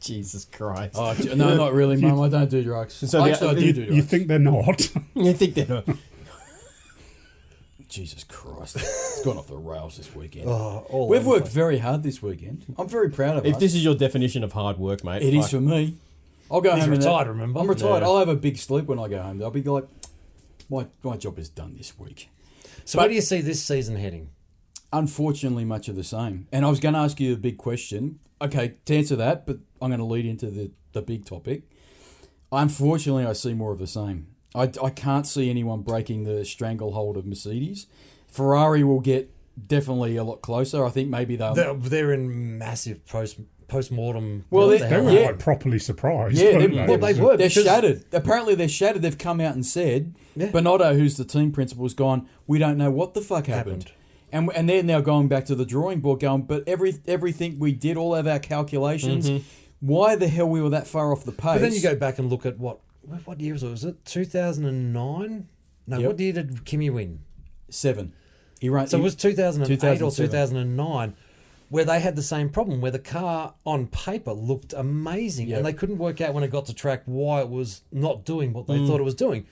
Jesus Christ. Oh, no, not really, Mum. I don't do drugs. So Actually, I do drugs. You think they're not? You think they're not? Jesus Christ. It's gone off the rails this weekend. All We've over worked the very hard this weekend. I'm very proud of us. If this is your definition of hard work, mate. It is for me. I'll go He's home. retired, remember? I'm retired. Yeah. I'll have a big sleep when I go home. I'll be like, my job is done this week. So where do you see this season heading? Unfortunately, much of the same. And I was going to ask you a big question. Okay, to answer that, but I'm going to lead into the big topic. Unfortunately, I see more of the same. I can't see anyone breaking the stranglehold of Mercedes. Ferrari will get definitely a lot closer. I think maybe They're in massive post-mortem. Well, what the They hell? were Yeah. like properly surprised. Yeah, weren't they- well, they were. They're because- shattered. Apparently, they're shattered. They've come out and said, Bonotto, who's the team principal, has gone, we don't know what the fuck happened. And they're now going back to the drawing board going, but everything we did, all of our calculations, why the hell we were that far off the pace? But then you go back and look at what year was it? Was it 2009? No, Yep. what year did Kimi win? 7. He ran, So it was 2008 or 2007. 2009 where they had the same problem, where the car on paper looked amazing Yep. and they couldn't work out when it got to track why it was not doing what they thought it was doing.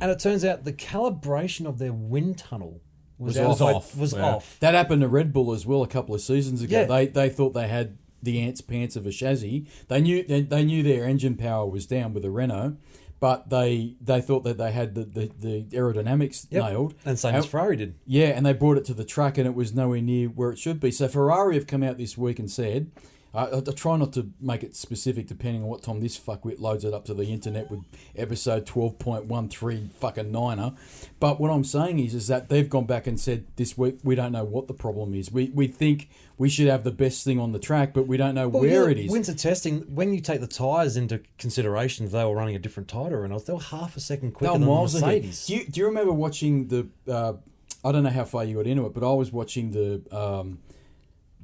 And it turns out the calibration of their wind tunnel was off. Was Yeah. off. That happened to Red Bull as well a couple of seasons ago. Yeah. They thought they had the ants pants of a chassis. They knew their engine power was down with the Renault, but they thought that they had the aerodynamics nailed. And same as Ferrari did. Yeah, and they brought it to the track and it was nowhere near where it should be. So Ferrari have come out this week and said, I try not to make it specific depending on what time this fuckwit loads it up to the internet with episode 12.13 fucking niner. But what I'm saying is that they've gone back and said this week, we don't know what the problem is. We think we should have the best thing on the track, but we don't know where it is. Winter testing, when you take the tyres into consideration, if they were running a different tyre or not, they were half a second quicker than the Mercedes. Do you remember watching the... I don't know how far you got into it, but I was watching the...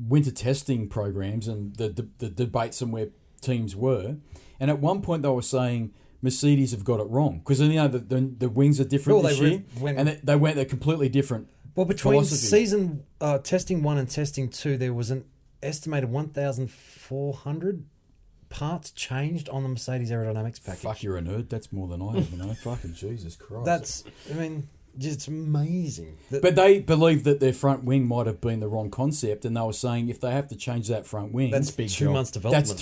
winter testing programs and the debates on where teams were, and at one point they were saying Mercedes have got it wrong because the wings are different this year, and they're completely different. Well, between philosophy. season testing 1 and testing 2, there was an estimated 1,400 parts changed on the Mercedes aerodynamics package. Fuck, you're a nerd. That's more than I am. You know, fucking Jesus Christ. It's amazing. But they believed that their front wing might have been the wrong concept, and they were saying if they have to change that front wing, That's big 2 job. months development. that's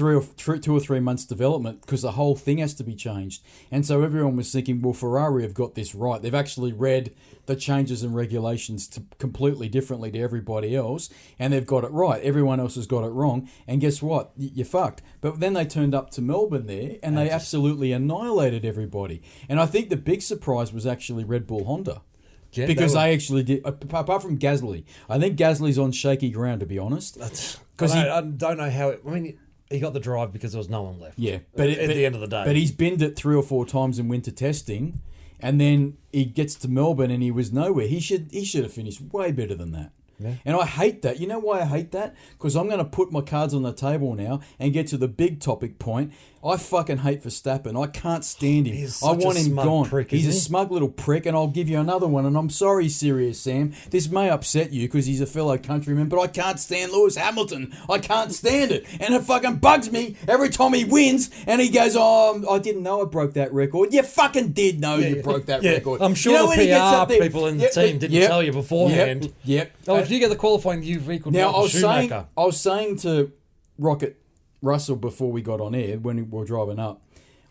2 or 3 months development because the whole thing has to be changed. And so everyone was thinking, well, Ferrari have got this right. They've actually read the changes and regulations completely differently to everybody else, and they've got it right. Everyone else has got it wrong. And guess what? You're fucked. But then they turned up to Melbourne there, and they absolutely annihilated everybody. And I think the big surprise was actually Red Bull Honda. Yeah, Because they actually did, apart from Gasly. I think Gasly's on shaky ground, to be honest. I don't know how it... I mean, he got the drive because there was no one left. Yeah, but at the end of the day. But he's binned it 3 or 4 times in winter testing, and then he gets to Melbourne and he was nowhere. He should have finished way better than that. Yeah. And I hate that. You know why I hate that? Because I'm going to put my cards on the table now and get to the big topic point. I fucking hate Verstappen. I can't stand him. I want him gone. He's a smug little prick, and I'll give you another one. And I'm sorry, Serious Sam. This may upset you because he's a fellow countryman, but I can't stand Lewis Hamilton. I can't stand it. And it fucking bugs me every time he wins. And he goes, oh, I didn't know I broke that record. You fucking did know you broke that record. I'm sure when he gets up the there- PR people in the team didn't tell you beforehand. Yep. Oh, if you get the qualifying, you've equaled Now, Michael Schumacher. I was saying to Rocket Russell before we got on air, when we were driving up,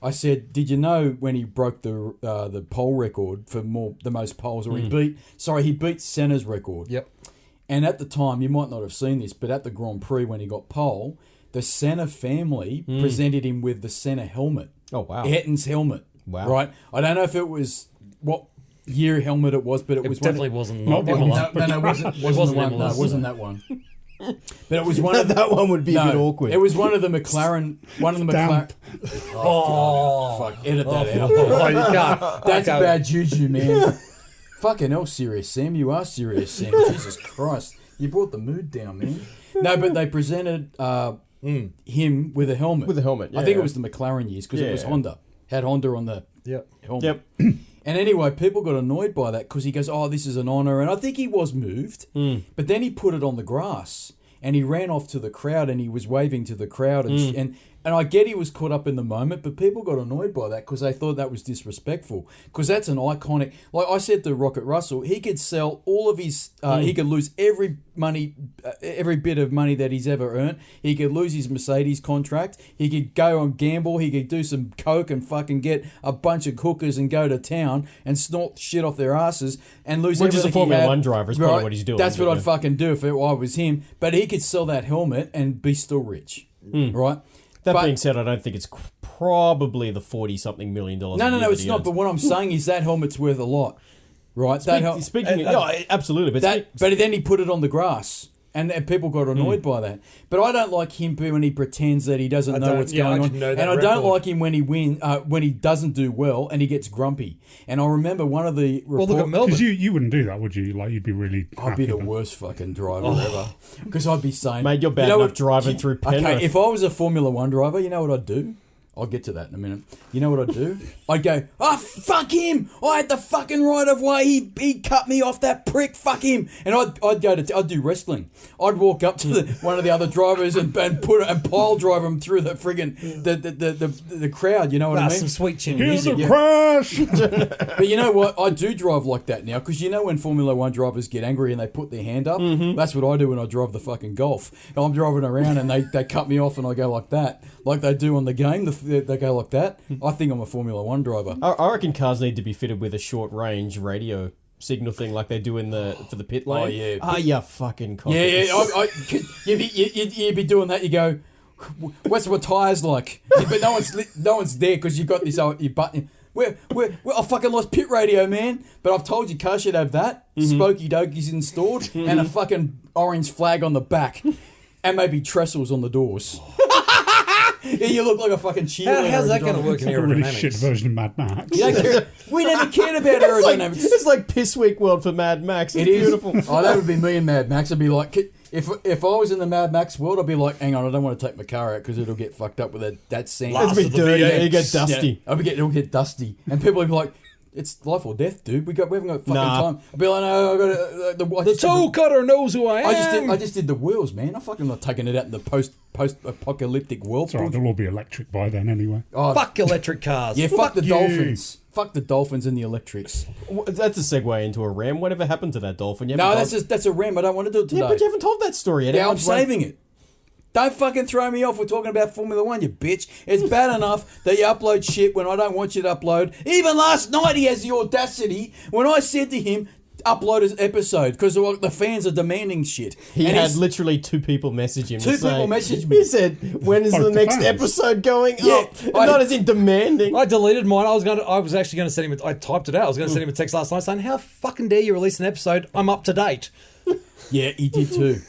I said, did you know when he broke the pole record for the most poles, or he beat Senna's record? Yep. And at the time, you might not have seen this, but at the Grand Prix when he got pole, the Senna family presented him with the Senna helmet. Oh, wow. Ayrton's helmet. Wow. Right? I don't know if it was what year helmet it was, but it was definitely wasn't. Not No, Imola. it wasn't the one. No, it wasn't that one. But it was one of the, That one would be a bit awkward. It was one of the McLaren. Damp. Fuck! Edit that out. Oh, you can't. That's bad juju, man. Fucking hell, Serious Sam. You are Serious Sam. Jesus Christ. You brought the mood down, man. No, but they presented him with a helmet. With a helmet, I think it was the McLaren years because it was Honda. Had Honda on the helmet. Yep. And anyway, people got annoyed by that because he goes, oh, this is an honour. And I think he was moved. But then he put it on the grass and he ran off to the crowd and he was waving to the crowd. And I get he was caught up in the moment, but people got annoyed by that because they thought that was disrespectful. Because that's an iconic... Like I said to Rocket Russell, he could sell all of his... He could lose every bit of money that he's ever earned. He could lose his Mercedes contract. He could go and gamble. He could do some coke and fucking get a bunch of hookers and go to town and snort shit off their asses and lose Which is everything a Formula he had. 1 driver is probably what he's doing. That's what I'd fucking do if I was him. But he could sell that helmet and be still rich. Right? That being said, I don't think it's probably the $40-something million. No, it's not. But what I'm saying is that helmet's worth a lot, right? Absolutely. But then he put it on the grass, and people got annoyed by that. But I don't like him when he pretends that he doesn't know what's going on, and I don't like him when he doesn't do well and he gets grumpy. And I remember one of the look at Melbourne. Because you wouldn't do that, would you? Like, you'd be really I'd be happy the with- worst fucking driver ever. Because I'd be saying... Mate, you're bad enough driving through Penrith. Okay, if I was a Formula 1 driver, you know what I'd do? I'll get to that in a minute. You know what I'd do? I'd go, oh, fuck him! I had the fucking right of way. He cut me off, that prick. Fuck him! And I'd do wrestling. I'd walk up to one of the other drivers and pile drive him through the friggin' the crowd. You know what I mean? Some sweet chin Here's music. a crash! But you know what? I do drive like that now, because you know when Formula One drivers get angry and they put their hand up? That's what I do when I drive the fucking Golf. And I'm driving around and they cut me off and I go like that. Like they do on the game, they go like that. I think I'm a Formula One driver. I reckon cars need to be fitted with a short range radio signal thing like they do for the pit lane. Oh, yeah. Ah, you fucking cock. Yeah. You'd be doing that. You go, what's what tyres like? But no one's there because you got this your button. I fucking lost pit radio, man. But I've told you, cars should have that. Spokey dokies installed and a fucking orange flag on the back, and maybe trestles on the doors. Yeah, you look like a fucking cheerleader. How's that going to work in A really shit aerodynamics? version of Mad Max. We never cared about aerodynamics. It's like Piss Week World for Mad Max. It's beautiful. Oh, that would be me and Mad Max. I'd be like, if I was in the Mad Max world, I'd be like, hang on, I don't want to take my car out because it'll get fucked up with that sand. It's a bit dirty. You get dusty. Yeah, it'll get dusty, and people will be like, it's life or death, dude. We haven't got fucking time. I'll be like, no, I got The tool cutter knows who I am. I just did the wheels, man. I'm fucking not taking it out in the post-apocalyptic world. It's all right, they'll all be electric by then anyway. Oh, Fuck electric cars. yeah, fuck the you. dolphins. Fuck the dolphins and the electrics. That's a segue into a ram. Whatever happened to that dolphin? No, that's a ram. I don't want to do it today. Yeah, but you haven't told that story yet. Yeah, I'm saving it. Don't fucking throw me off. We're talking about Formula One, you bitch. It's bad enough that you upload shit when I don't want you to upload. Even last night he has the audacity when I said to him, upload his episode because the fans are demanding shit. He And had he's- literally 2 people message him. Two to say- people messaged me. He said, when is Both the the next fans. episode going Yeah, up? Not as in demanding. I deleted mine. I was actually going to send him. I typed it out. I was going to send him a text last night saying, "How fucking dare you release an episode? I'm up to date." Yeah, he did too.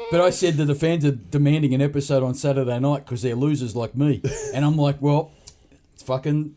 But I said that the fans are demanding an episode on Saturday night because they're losers like me. And I'm like, well, it's fucking,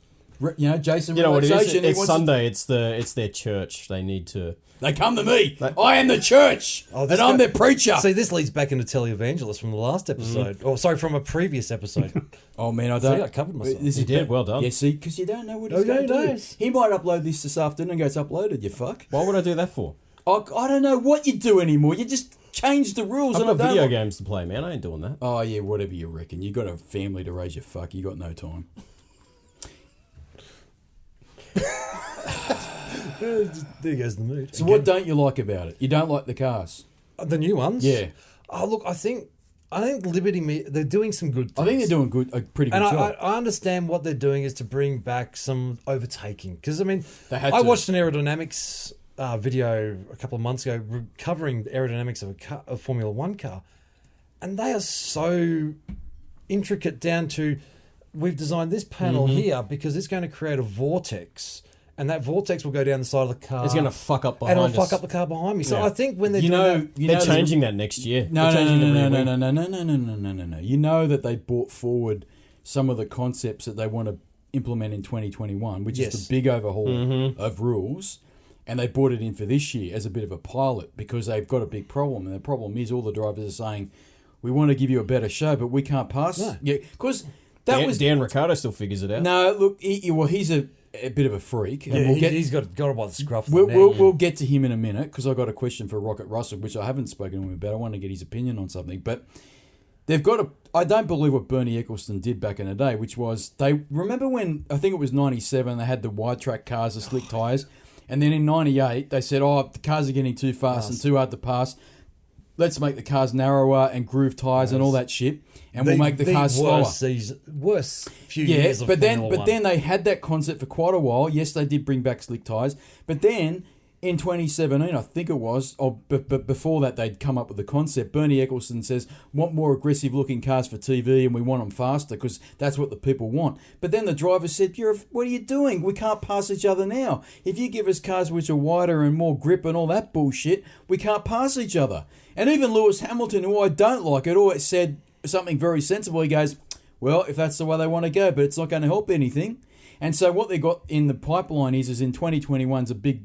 Jason You know what it is? Relaxation. He It's wants Sunday. It's their church. They need to... They come to me. I am the church. this and I'm guy- their preacher. See, this leads back into televangelist from the last episode. Or sorry, from a previous episode. Oh, man, I See, don't. I covered myself. This You is did, well done. Yeah, see, because you don't know what he's Okay, going to do. nice. He might upload this afternoon and go, it's uploaded, you fuck. Why would I do that for? I don't know what you do anymore. You just change the rules. I've and I got don't video like- games to play, man. I ain't doing that. Oh, yeah, whatever you reckon. You got a family to raise your fuck. You got no time. There goes the mood. So what don't you like about it? You don't like the cars? The new ones? Yeah. Oh, look, I think Liberty, they're doing some good things. I think they're doing a pretty good And job. I understand what they're doing is to bring back some overtaking. Because, I mean, They had I to. watched an aerodynamics video a couple of months ago covering the aerodynamics of a Formula One car. And they are so intricate down to, we've designed this panel here because it's going to create a vortex. And that vortex will go down the side of the car. It's going to fuck up behind and it'll us. fuck up the car behind me. So Yeah. I think when they're You doing know, that, They're changing that next year. No. They're changing the rear wing. No. You know that they brought forward some of the concepts that they want to implement in 2021, which Yes. is the big overhaul of rules. And they brought it in for this year as a bit of a pilot because they've got a big problem. And the problem is all the drivers are saying, we want to give you a better show, but we can't pass. No. Yeah, because that was... Dan Ricciardo still figures it out. No, look, he's a bit of a freak. And yeah, he's got it by the scruff of the neck. We'll get to him in a minute because I got a question for Rocket Russell, which I haven't spoken to him about. I want to get his opinion on something. But they've got I don't believe what Bernie Ecclestone did back in the day, which was remember when, I think it was 97, they had the wide track cars, the slick tyres. And then in 98, they said, the cars are getting too fast and too hard to pass. Let's make the cars narrower and groove tyres and all that shit. And we'll make the cars slower. Worst few years of Formula but One. then they had that concept for quite a while. Yes, they did bring back slick tyres. But then in 2017, I think it was, but before that they'd come up with the concept. Bernie Ecclestone says, want more aggressive looking cars for TV and we want them faster because that's what the people want. But then the driver said, what are you doing? We can't pass each other now. If you give us cars which are wider and more grip and all that bullshit, we can't pass each other. And even Lewis Hamilton, who I don't like, had always said something very sensible. He goes, well, if that's the way they want to go, but it's not going to help anything. And so what they got in the pipeline is in 2021's a big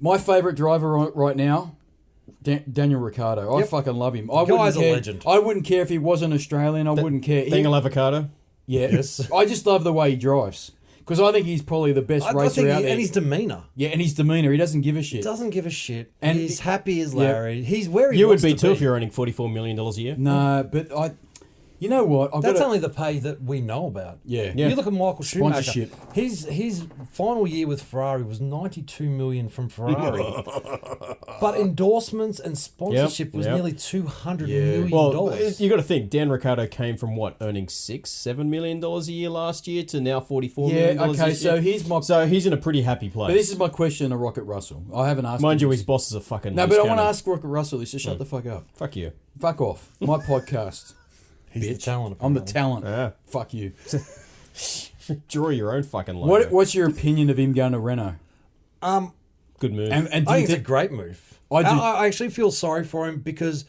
My favourite driver right now, Daniel Ricciardo. I fucking love him. I Guy's wouldn't care. a legend. I wouldn't care if he wasn't Australian. I wouldn't care. Bengal avocado. Yeah. Yes. I just love the way he drives. Because I think he's probably the best I racer think out there. and his demeanour. Yeah, and his demeanour. He doesn't give a shit. Doesn't give a shit. And And he's happy as Larry. He's where he You would wants be to too if you're earning $44 million a year. No, but I... You know what? That's only the pay that we know about. Yeah. Yeah. You look at Michael Schumacher. Sponsorship. His final year with Ferrari was $92 million from Ferrari, but endorsements and sponsorship was Yep. nearly $200 million. Well, you got to think Dan Ricciardo came from what, earning $6-7 million a year last year to now $44 million. Yeah, okay, this so year. here's my... So he's in a pretty happy place. But this is my question to Rocket Russell. I haven't asked Mind him you, this. his boss is a fucking. No, but I want to cannon. ask Rocket Russell this. Just shut the fuck up. Fuck you. Fuck off. My podcast. He's the Bitch. talent. I'm the apparently. talent. Yeah. Fuck you. Draw your own fucking logo. What's your opinion of him going to Renault? Good move. And do I you think it's a think... great move. I do- I actually feel sorry for him because,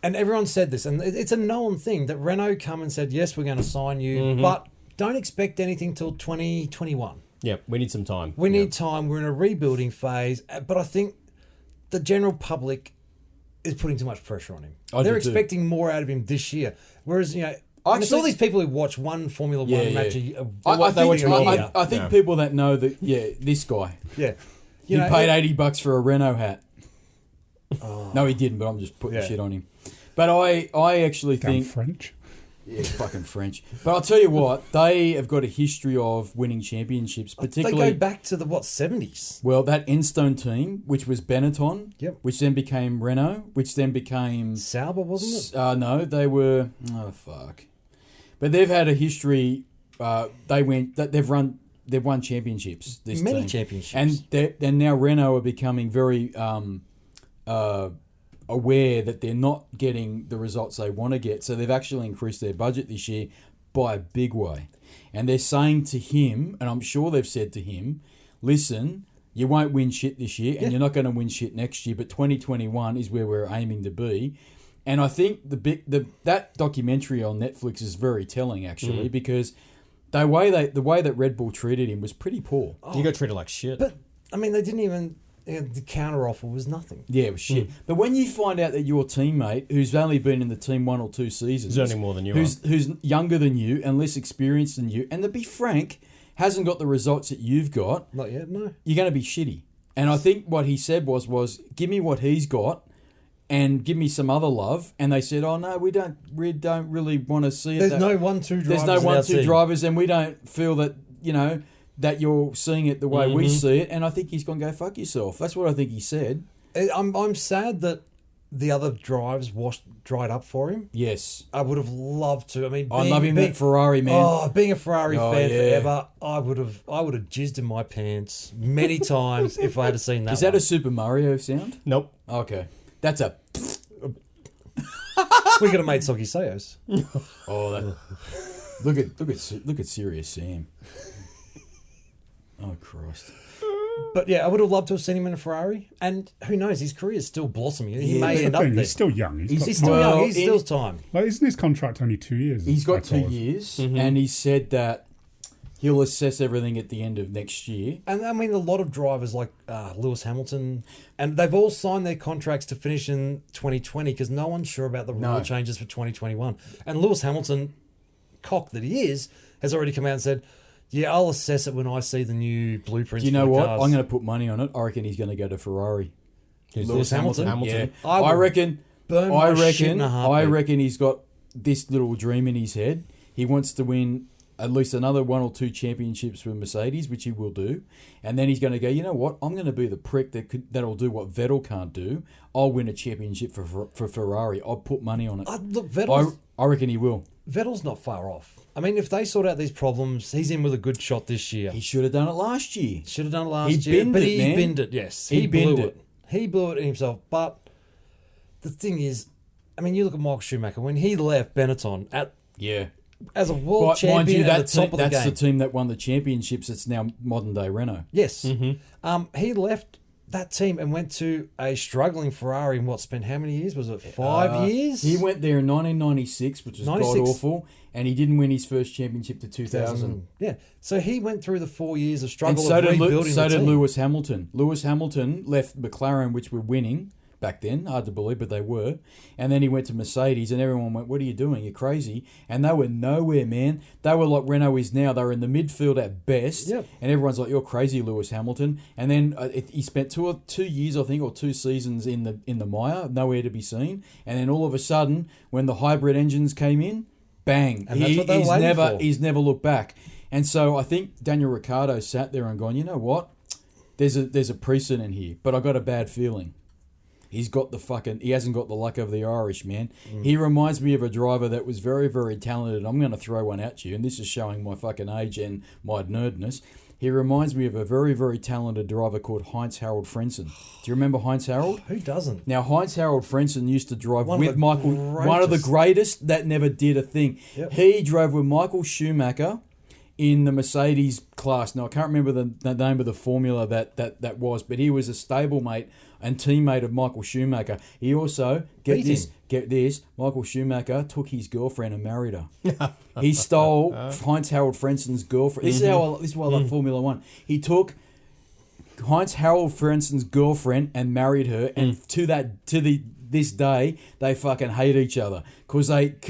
and everyone said this, and it's a known thing that Renault come and said, yes, we're going to sign you, but don't expect anything till 2021. Yeah, we need some time. We need time. We're in a rebuilding phase, but I think the general public is putting too much pressure on him. I They're do too. expecting more out of him this year, whereas and it's all these people who watch one Formula One match. I think people that know that, this guy. Yeah, He paid $80 for a Renault hat. No, he didn't, but I'm just putting Yeah. shit on him. But I actually Damn think... French. Yeah, fucking French. But I'll tell you what, they have got a history of winning championships, They particularly... go back to the 70s. Well, that Enstone team, which was Benetton, Yep. which then became Renault, which then became... Sauber, wasn't it? No, they were... Oh, fuck. But they've had a history... They've won championships, this Many team. championships. And now Renault are becoming very aware that they're not getting the results they want to get. So they've actually increased their budget this year by a big way. And they're saying to him, and I'm sure they've said to him, listen, you won't win shit this year and you're not going to win shit next year, but 2021 is where we're aiming to be. And I think that documentary on Netflix is very telling, actually, because the way that Red Bull treated him was pretty poor. You got treated like shit. But, I mean, they didn't even... the counter offer was nothing. Yeah, it was shit. But when you find out that your teammate, who's only been in the team 1 or 2 seasons, He's earning more than you who's younger than you and less experienced than you, and to be frank, hasn't got the results that you've got, Not yet, no. you're going to be shitty. And I think what he said was give me what he's got and give me some other love. And they said, oh no, we don't really want to see it. There's no 1-2 drivers. There's no in our 1-2 team. drivers, and we don't feel that that you're seeing it the way we see it. And I think he's going to go fuck yourself. That's what I think he said. I'm sad that the other drives dried up for him. Yes. I would have loved to. I mean, I love him at Ferrari, man. Oh, being a Ferrari fan yeah. forever, I would have jizzed in my pants many times if I had seen that. Is that a Super Mario sound? Nope. Okay. That's a... We could have made Socky Sayos. Oh, that... Look at Serious Sam. Oh, Christ. But yeah, I would have loved to have seen him in a Ferrari. And who knows, his career is still blossoming. He may That's the end up thing, there. he's still young. He's still Well, young. He's still time. Like, isn't his contract only 2 years? He's got That's 2 all. years, and he said that he'll assess everything at the end of next year. And I mean, a lot of drivers like Lewis Hamilton, and they've all signed their contracts to finish in 2020 because no one's sure about the rule changes for 2021. And Lewis Hamilton, cock that he is, has already come out and said, yeah, I'll assess it when I see the new blueprints. Do you know for the what? cars. I'm going to put money on it. I reckon he's going to go to Ferrari. Lewis Hamilton? Yeah. I I would reckon. burn my shit in a I heartbeat. reckon he's got this little dream in his head. He wants to win at least another 1 or 2 championships with Mercedes, which he will do, and then he's going to go, you know what? I'm going to be the prick that'll do what Vettel can't do. I'll win a championship for Ferrari. I'll put money on it. Look, Vettel's I reckon he will. not far off. I mean, if they sort out these problems, he's in with a good shot this year. He should have done it last year. Should have done it last He year, binned but it, he man. binned it. Yes, He blew binned it. it. He blew it himself. But the thing is, I mean, you look at Michael Schumacher when he left Benetton Yeah. as a world But mind champion you, at the top of the that's game. the team that won the championships. It's now modern day Renault. Yes, he left that team and went to a struggling Ferrari and spent how many years? Was it 5 years? He went there in 1996, which was 96. god-awful, and he didn't win his first championship to 2000. Yeah. So he went through the 4 years of struggle And so of did, rebuilding so the did team. Lewis Hamilton. Lewis Hamilton left McLaren, which were winning back then. Hard to believe, but they were. And then he went to Mercedes, and everyone went, "What are you doing? You're crazy." And they were nowhere, man. They were like Renault is now. They were in the midfield at best. Yep. And everyone's like, "You're crazy, Lewis Hamilton." And then he spent 2 years, I think, or 2 seasons in the mire, nowhere to be seen. And then all of a sudden, when the hybrid engines came in, bang! And that's what they were waiting for. He's never looked back. And so I think Daniel Ricciardo sat there and gone, "You know what? There's a precedent here, but I got a bad feeling." He hasn't got the luck of the Irish, man. He reminds me of a driver that was very, very talented. I'm going to throw one at you, and this is showing my fucking age and my nerdness. He reminds me of a very, very talented driver called Heinz-Harold Frentzen. Do you remember Heinz-Harold? Who doesn't? Now, Heinz-Harold Frentzen used to drive One of with the Michael, one of the greatest that never did a thing. Yep. He drove with Michael Schumacher in the Mercedes class. Now, I can't remember the name of the formula that was, but he was a stablemate and teammate of Michael Schumacher. He also, get this, Michael Schumacher took his girlfriend and married her. He stole Heinz-Harold Frentzen's girlfriend. This is why I love Formula One. He took Heinz-Harold Frentzen's girlfriend and married her, and this day they fucking hate each other because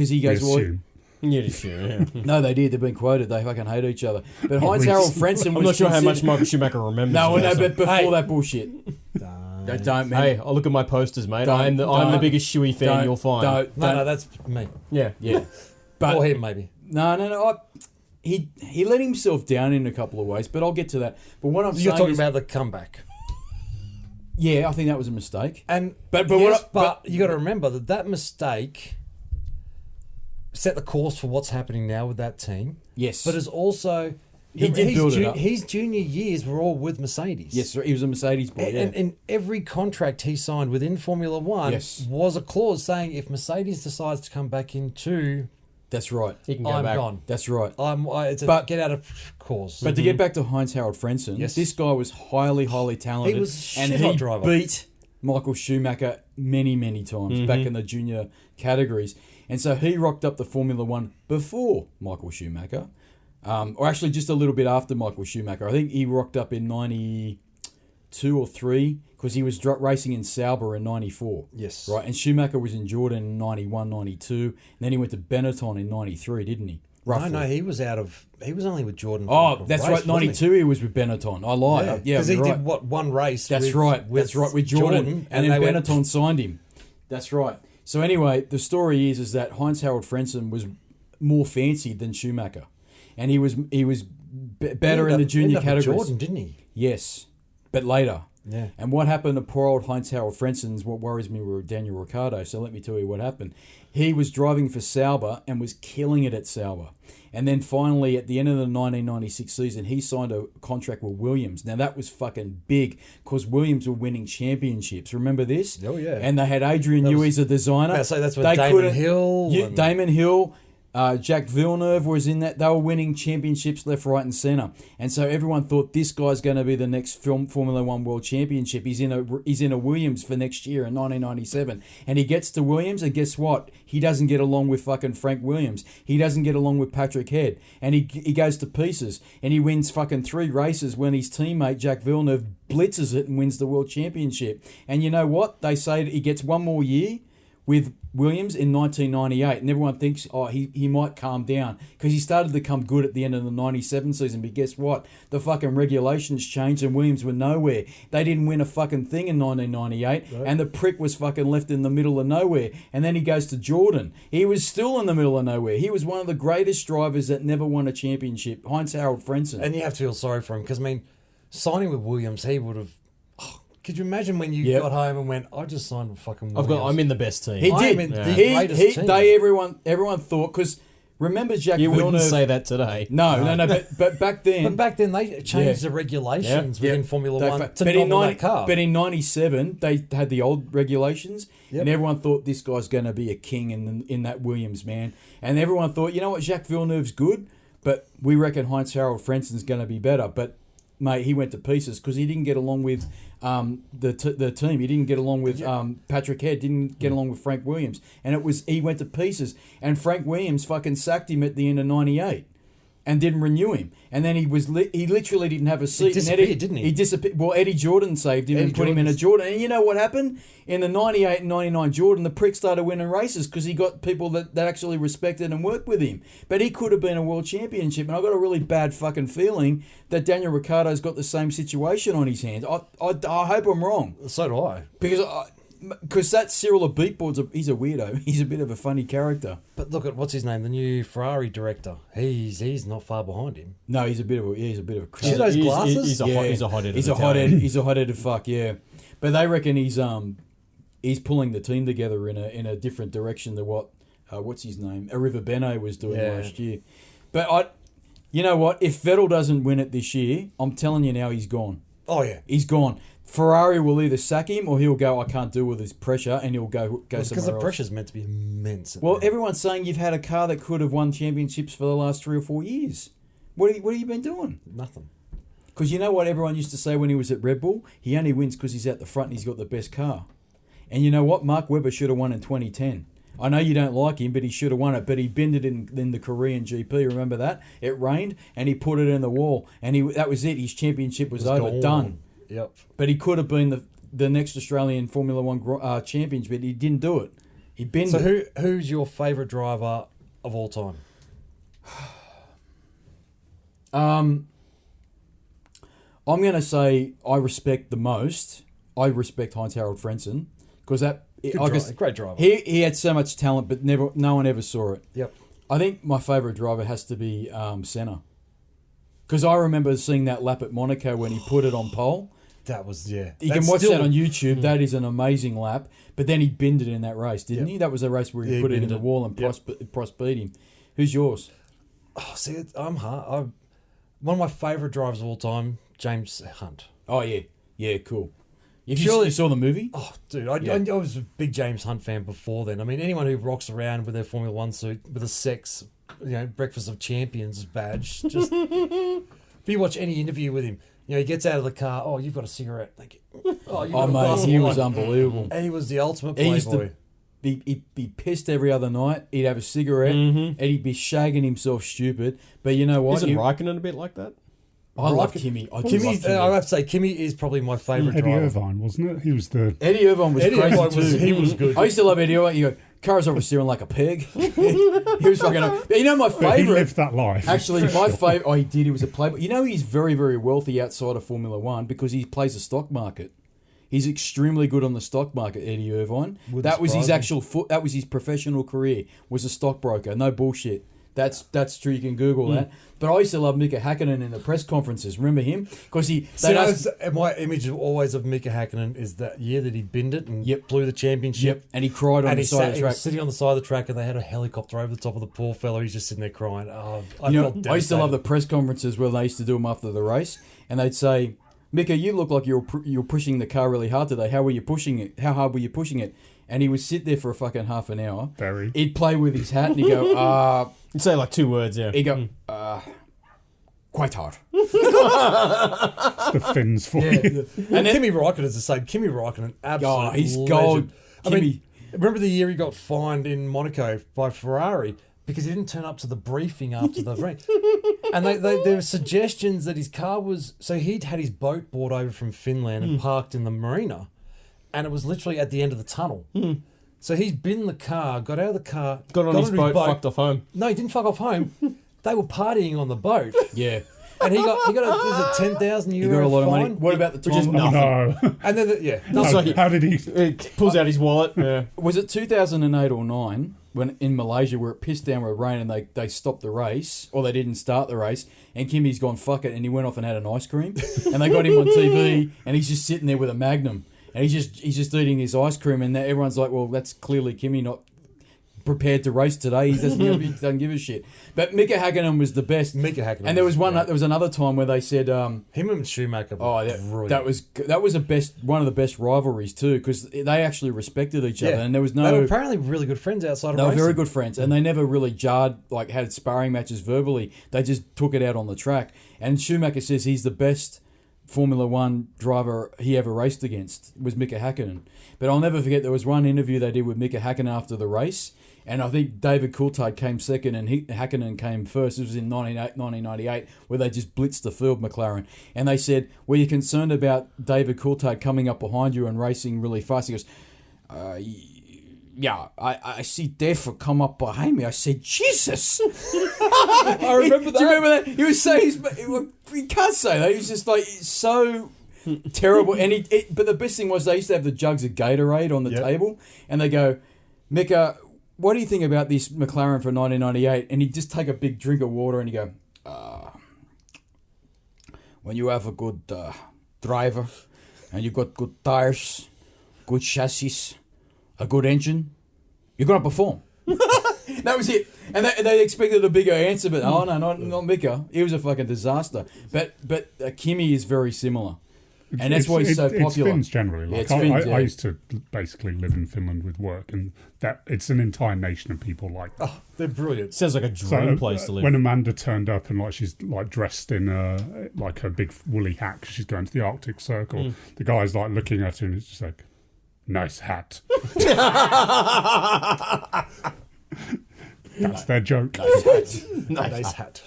he goes, well, Yeah, sure. Yeah. no, they did. They've been quoted. They fucking hate each other. But Heinz-Harold Frentzen was... I'm not sure how much considered- Michael Schumacher remembers. No, of that, but before Hey. that bullshit. Don't, man. Hey, I'll look at my posters, mate. Don't- I'm the don't- biggest Shuey fan Don't- you'll find. No, that's me. Yeah. Yeah. But Or him, maybe. no. He let himself down in a couple of ways, but I'll get to that. But what I'm You're saying talking is, about the comeback. yeah, I think that was a mistake. And But yes, what you got to remember that mistake set the course for what's happening now with that team. Yes. But it's also... He did build it up. His junior years were all with Mercedes. Yes, he was a Mercedes boy. Yeah. And every contract he signed within Formula One Yes. was a clause saying if Mercedes decides to come back into, That's right. He can go I'm back. gone. That's right. It's a But- get out of course. But to get back to Heinz-Harold Frentzen, Yes. this guy was highly, highly talented. He was a and shit-hot he driver. beat Michael Schumacher many, many times back in the junior categories. And so he rocked up the Formula One before Michael Schumacher, or actually just a little bit after Michael Schumacher. I think he rocked up in 92 or 3 because he was racing in Sauber in 94. Yes. Right, and Schumacher was in Jordan in 91, 92, and then he went to Benetton in 93, didn't he? Roughly. No, he was only with Jordan. for Oh, like a that's race, right. wasn't he? 92, he was with Benetton. I lied. Yeah, because he you're right. did one race. That's with, right. With That's right. With Jordan, and then they Benetton went, signed him. That's right. So anyway, the story is that Heinz-Harold Frentzen was more fancied than Schumacher, and he was better in the junior categories. Jordan, didn't he? Yes, but later. Yeah. And what happened to poor old Heinz-Harold Frentzen is what worries me with Daniel Ricciardo. So let me tell you what happened. He was driving for Sauber and was killing it at Sauber. And then finally, at the end of the 1996 season, he signed a contract with Williams. Now, that was fucking big because Williams were winning championships. Remember this? Oh, yeah. And they had Adrian Newey as a designer. I'd say that's with They Damon couldn't- Hill. and- Damon Hill, Jacques Villeneuve was in that. They were winning championships left, right, and centre. And so everyone thought this guy's going to be the next Formula One World Championship. He's in a Williams for next year in 1997. And he gets to Williams, and guess what? He doesn't get along with fucking Frank Williams. He doesn't get along with Patrick Head. And he goes to pieces. And he wins fucking 3 races when his teammate, Jacques Villeneuve, blitzes it and wins the World Championship. And you know what? They say that he gets one more year with Williams in 1998, and everyone thinks, he might calm down because he started to come good at the end of the 97 season. But guess what? The fucking regulations changed and Williams were nowhere. They didn't win a fucking thing in 1998, and the prick was fucking left in the middle of nowhere. And then he goes to Jordan. He was still in the middle of nowhere. He was one of the greatest drivers that never won a championship, Heinz-Harold Frentzen. And you have to feel sorry for him because, signing with Williams, he would have... Could you imagine when you got home and went, I just signed with fucking Williams. I'm in the best team. He I did. am in the greatest team. Everyone thought, because remember Jacques You Villeneuve... wouldn't say that today. No, but back then... But back then, they changed the regulations within Formula One to but not on that car. But in 97, they had the old regulations, and everyone thought this guy's going to be a king in that Williams, man. And everyone thought, you know what, Jacques Villeneuve's good, but we reckon Heinz-Harold Frentzen's going to be better. But mate, he went to pieces because he didn't get along with the team. He didn't get along with Patrick Head. Didn't get along with Frank Williams, and he went to pieces. And Frank Williams fucking sacked him at the end of '98. And didn't renew him, and then he literally didn't have a seat. He disappeared, didn't he? He disappeared. Well, Eddie Jordan saved him and put him in a Jordan. And you know what happened in the '98 and '99 Jordan? The prick started winning races because he got people that actually respected and worked with him. But he could have been a world championship, and I got a really bad fucking feeling that Daniel Ricciardo's got the same situation on his hands. I hope I'm wrong. So do I. Because that Cyril of Beatboards, he's a weirdo. He's a bit of a funny character. But look at what's his name, the new Ferrari director. He's not far behind him. No, he's a bit of a See those glasses? He's a hot-headed. He's a hot-headed fuck. Yeah, but they reckon he's pulling the team together in a different direction than what's his name, Arriva Bene was doing last year. But you know what? If Vettel doesn't win it this year, I'm telling you now, he's gone. Oh yeah, he's gone. Ferrari will either sack him or he'll go, I can't deal with this pressure, and he'll go somewhere else. Because the pressure's meant to be immense. Well, everyone's saying you've had a car that could have won championships for the last 3 or 4 years. What have you been doing? Nothing. Because you know what everyone used to say when he was at Red Bull? He only wins because he's at the front and he's got the best car. And you know what? Mark Webber should have won in 2010. I know you don't like him, but he should have won it. But he binned it in the Korean GP. Remember that? It rained and he put it in the wall. And that was it. His championship was over. Done. Yep. But he could have been the next Australian Formula One champion, but he didn't do it. He binned it. So who's your favourite driver of all time? I'm going to say I respect the most. I respect Heinz-Harold Frentzen because great driver. He had so much talent, but no one ever saw it. Yep. I think my favourite driver has to be Senna because I remember seeing that lap at Monaco when he put it on pole. That was, yeah. You can watch that on YouTube. That is an amazing lap. But then he binned it in that race, didn't he? That was a race where he put it in the wall and Prost beat him. Who's yours? Oh, see, I'm hard. One of my favourite drivers of all time, James Hunt. Oh, yeah. Yeah, cool. You saw the movie? Oh, dude, I was a big James Hunt fan before then. I mean, anyone who rocks around with their Formula One suit with a sex, Breakfast of Champions badge, just... if you watch any interview with him, he gets out of the car. Oh, you've got a cigarette. Thank you. Oh, mate, he was unbelievable. And he was the ultimate playboy. He'd be pissed every other night. He'd have a cigarette, and he'd be shagging himself stupid. But you know what? Isn't Raikkonen a bit like that? I love Kimi. I have to say, Kimi is probably my favourite driver. Eddie Irvine, wasn't it? He was the... Eddie Irvine was crazy too. He was good. I used to love Eddie Irvine. You go, car's over steering like a pig. He was fucking... my favourite... He lived that life. Actually, my favourite... Oh, he did. He was a playboy. He's very, very wealthy outside of Formula One because he plays the stock market. He's extremely good on the stock market, Eddie Irvine. That was his that was his professional career, was a stockbroker. No bullshit. That's true. You can Google that. But I used to love Mika Hakkinen in the press conferences. Remember him? Because my image always of Mika Hakkinen is that year that he binned it and blew the championship. And he cried on the side of the track. He was sitting on the side of the track and they had a helicopter over the top of the poor fellow. He's just sitting there crying. Oh, I used to love the press conferences where they used to do them after the race, and they'd say, "Mika, you look like you're pushing the car really hard today. How were you pushing it? How hard were you pushing it?" And he would sit there for a fucking half an hour. He'd play with his hat and he'd go, You'd say like 2 words, yeah. He'd go, quite hard. It's the fins for you. And Kimi Raikkonen's the same. Kimi Raikkonen, absolutely he's gold. I mean, remember the year he got fined in Monaco by Ferrari because he didn't turn up to the briefing after the race. And there were suggestions that his car was... So he'd had his boat brought over from Finland and parked in the marina. And it was literally at the end of the tunnel. So he's binned the car, got out of the car... Got on his boat, fucked off home. No, he didn't fuck off home. They were partying on the boat. Yeah. And he got a 10,000 euro He got a lot fine. of money. What about the time? Which is nothing. No. And then, How did he... He pulls out his wallet. Yeah. Was it 2008 or 9 when in Malaysia where it pissed down with rain and they stopped the race, or they didn't start the race, and Kimi's gone, fuck it, and he went off and had an ice cream. And they got him on TV and he's just sitting there with a Magnum. And he's just eating his ice cream, and everyone's like, well, that's clearly Kimi not prepared to race today. He doesn't give a shit. But Mika Hakkinen was the best. Mika Hakkinen. And there was another time where they said him and Schumacher. That was one of the best rivalries too, because they actually respected each other, and there was no. They were apparently really good friends outside of racing. They were very good friends, and they never really jarred, had sparring matches verbally. They just took it out on the track. And Schumacher says he's the best Formula One driver he ever raced against was Mika Hakkinen. But I'll never forget there was one interview they did with Mika Hakkinen after the race, and I think David Coulthard came second and Hakkinen came first. It was in 1998 where they just blitzed the field, McLaren. And they said, were you concerned about David Coulthard coming up behind you and racing really fast? He goes, yeah, I see Dave come up behind me. I said, Jesus! I remember that. Do you remember that? He was so... He can't say that. He was just like so terrible. And but the best thing was they used to have the jugs of Gatorade on the table. And they go, Mika, what do you think about this McLaren for 1998? And he'd just take a big drink of water and he'd go, when you have a good driver and you've got good tires, good chassis, a good engine, you're going to perform. That was it. And they expected a bigger answer, but oh no, not Mika. He was a fucking disaster. But Kimi is very similar. And that's why he's so popular. It's Finns generally. Like Yeah, Finns, I used to basically live in Finland with work, and that it's an entire nation of people like that. Oh, they're brilliant. Sounds like a dream place to live. When Amanda turned up and like she's like dressed in like her big woolly hat because she's going to the Arctic Circle, the guy's like looking at her and it's just like, nice hat. That's their joke. Nice hat.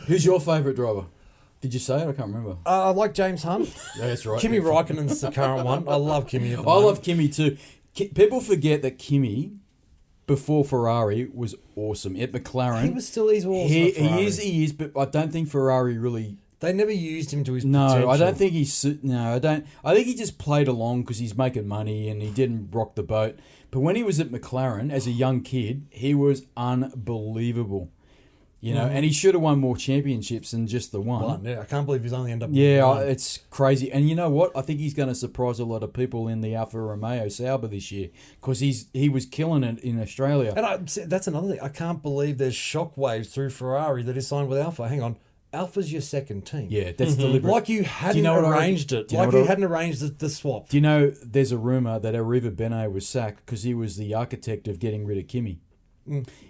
Who's your favourite driver? Did you say it? I can't remember. I like James Hunt. Yeah, that's right. Kimi Raikkonen's the current one. I love Kimi. I love Kimi too. People forget that Kimi, before Ferrari, was awesome. At McLaren, He's awesome. He is, but I don't think Ferrari really. They never used him to his potential. No, I don't think he's. No, I don't. I think he just played along because he's making money and he didn't rock the boat. But when he was at McLaren as a young kid, he was unbelievable. You know, and he should have won more championships than just the one. Yeah, I can't believe he's only ended up with one. It's crazy. And you know what? I think he's going to surprise a lot of people in the Alfa Romeo Sauber this year because he was killing it in Australia. And that's another thing. I can't believe there's shockwaves through Ferrari that is signed with Alfa. Hang on. Alpha's your second team. Yeah, that's deliberate. Like you hadn't arranged it. Like you hadn't arranged the swap. Do you know there's a rumour that Arriva Bene was sacked because he was the architect of getting rid of Kimi.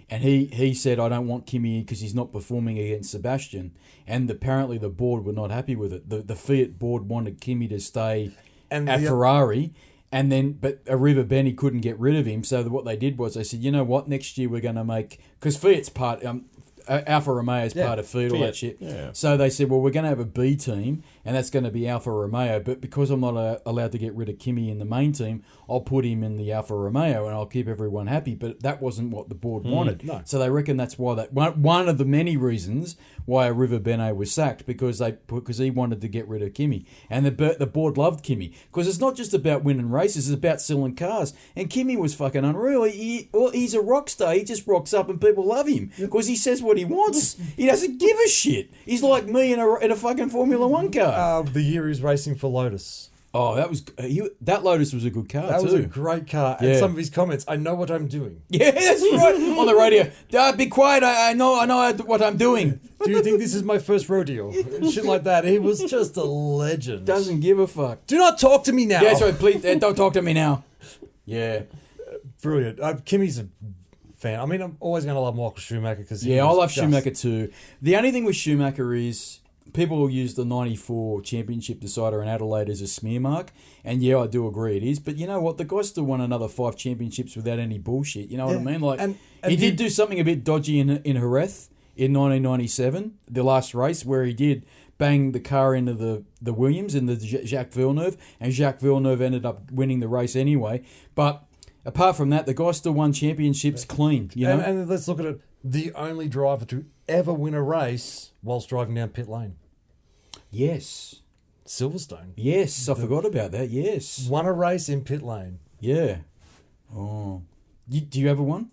And he said, I don't want Kimi because he's not performing against Sebastian. And apparently the board were not happy with it. The Fiat board wanted Kimi to stay at Ferrari. And then, but Arriva Bene couldn't get rid of him. So what they did was they said, you know what, next year we're going to make... Because Fiat's part... Alfa Romeo is part of Fiat, all that shit. Yeah. So they said, well, we're going to have a B team, and that's going to be Alfa Romeo. But because I'm not allowed to get rid of Kimi in the main team, I'll put him in the Alfa Romeo, and I'll keep everyone happy. But that wasn't what the board wanted. No. So they reckon that's why one of the many reasons why Arriva Bene was sacked because he wanted to get rid of Kimi, and the board loved Kimi because it's not just about winning races; it's about selling cars. And Kimi was fucking unreal. He's a rock star. He just rocks up, and people love him because he says what he wants. He doesn't give a shit. He's like me in a fucking Formula One car. The year he was racing for Lotus. Oh, that Lotus was a good car. That was a great car. And some of his comments, I know what I'm doing. Yeah, that's right. On the radio, be quiet. I know what I'm doing. Do you think this is my first rodeo? Shit like that. He was just a legend. Doesn't give a fuck. Do not talk to me now. Yeah, sorry, please don't talk to me now. Yeah, brilliant. Kimi's a fan. I mean, I'm always going to love Michael Schumacher because I love Schumacher too. The only thing with Schumacher is people will use the 94 championship decider in Adelaide as a smear mark, and yeah, I do agree it is. But you know what? The guy still won another 5 championships without any bullshit. You know what I mean? Like, and he did do something a bit dodgy in Jerez in 1997, the last race where he did bang the car into the Williams and the Jacques Villeneuve, and Jacques Villeneuve ended up winning the race anyway. But apart from that, the guy still won championships clean. You know? And let's look at it. The only driver to ever win a race whilst driving down pit lane. Yes. Silverstone. Yes, I forgot about that. Yes. Won a race in pit lane. Yeah. Oh. Do you ever won?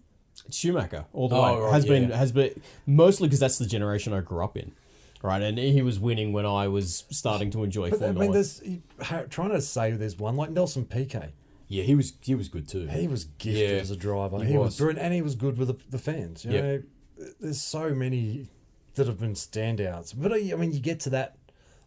Schumacher, all the way. Right, has been mostly because that's the generation I grew up in. Right, and he was winning when I was starting to enjoy Formula One. Trying to say there's one like Nelson Piquet. Yeah, he was good too. He was gifted as a driver. He was brilliant, and he was good with the fans. You know, there's so many that have been standouts. But I mean, you get to that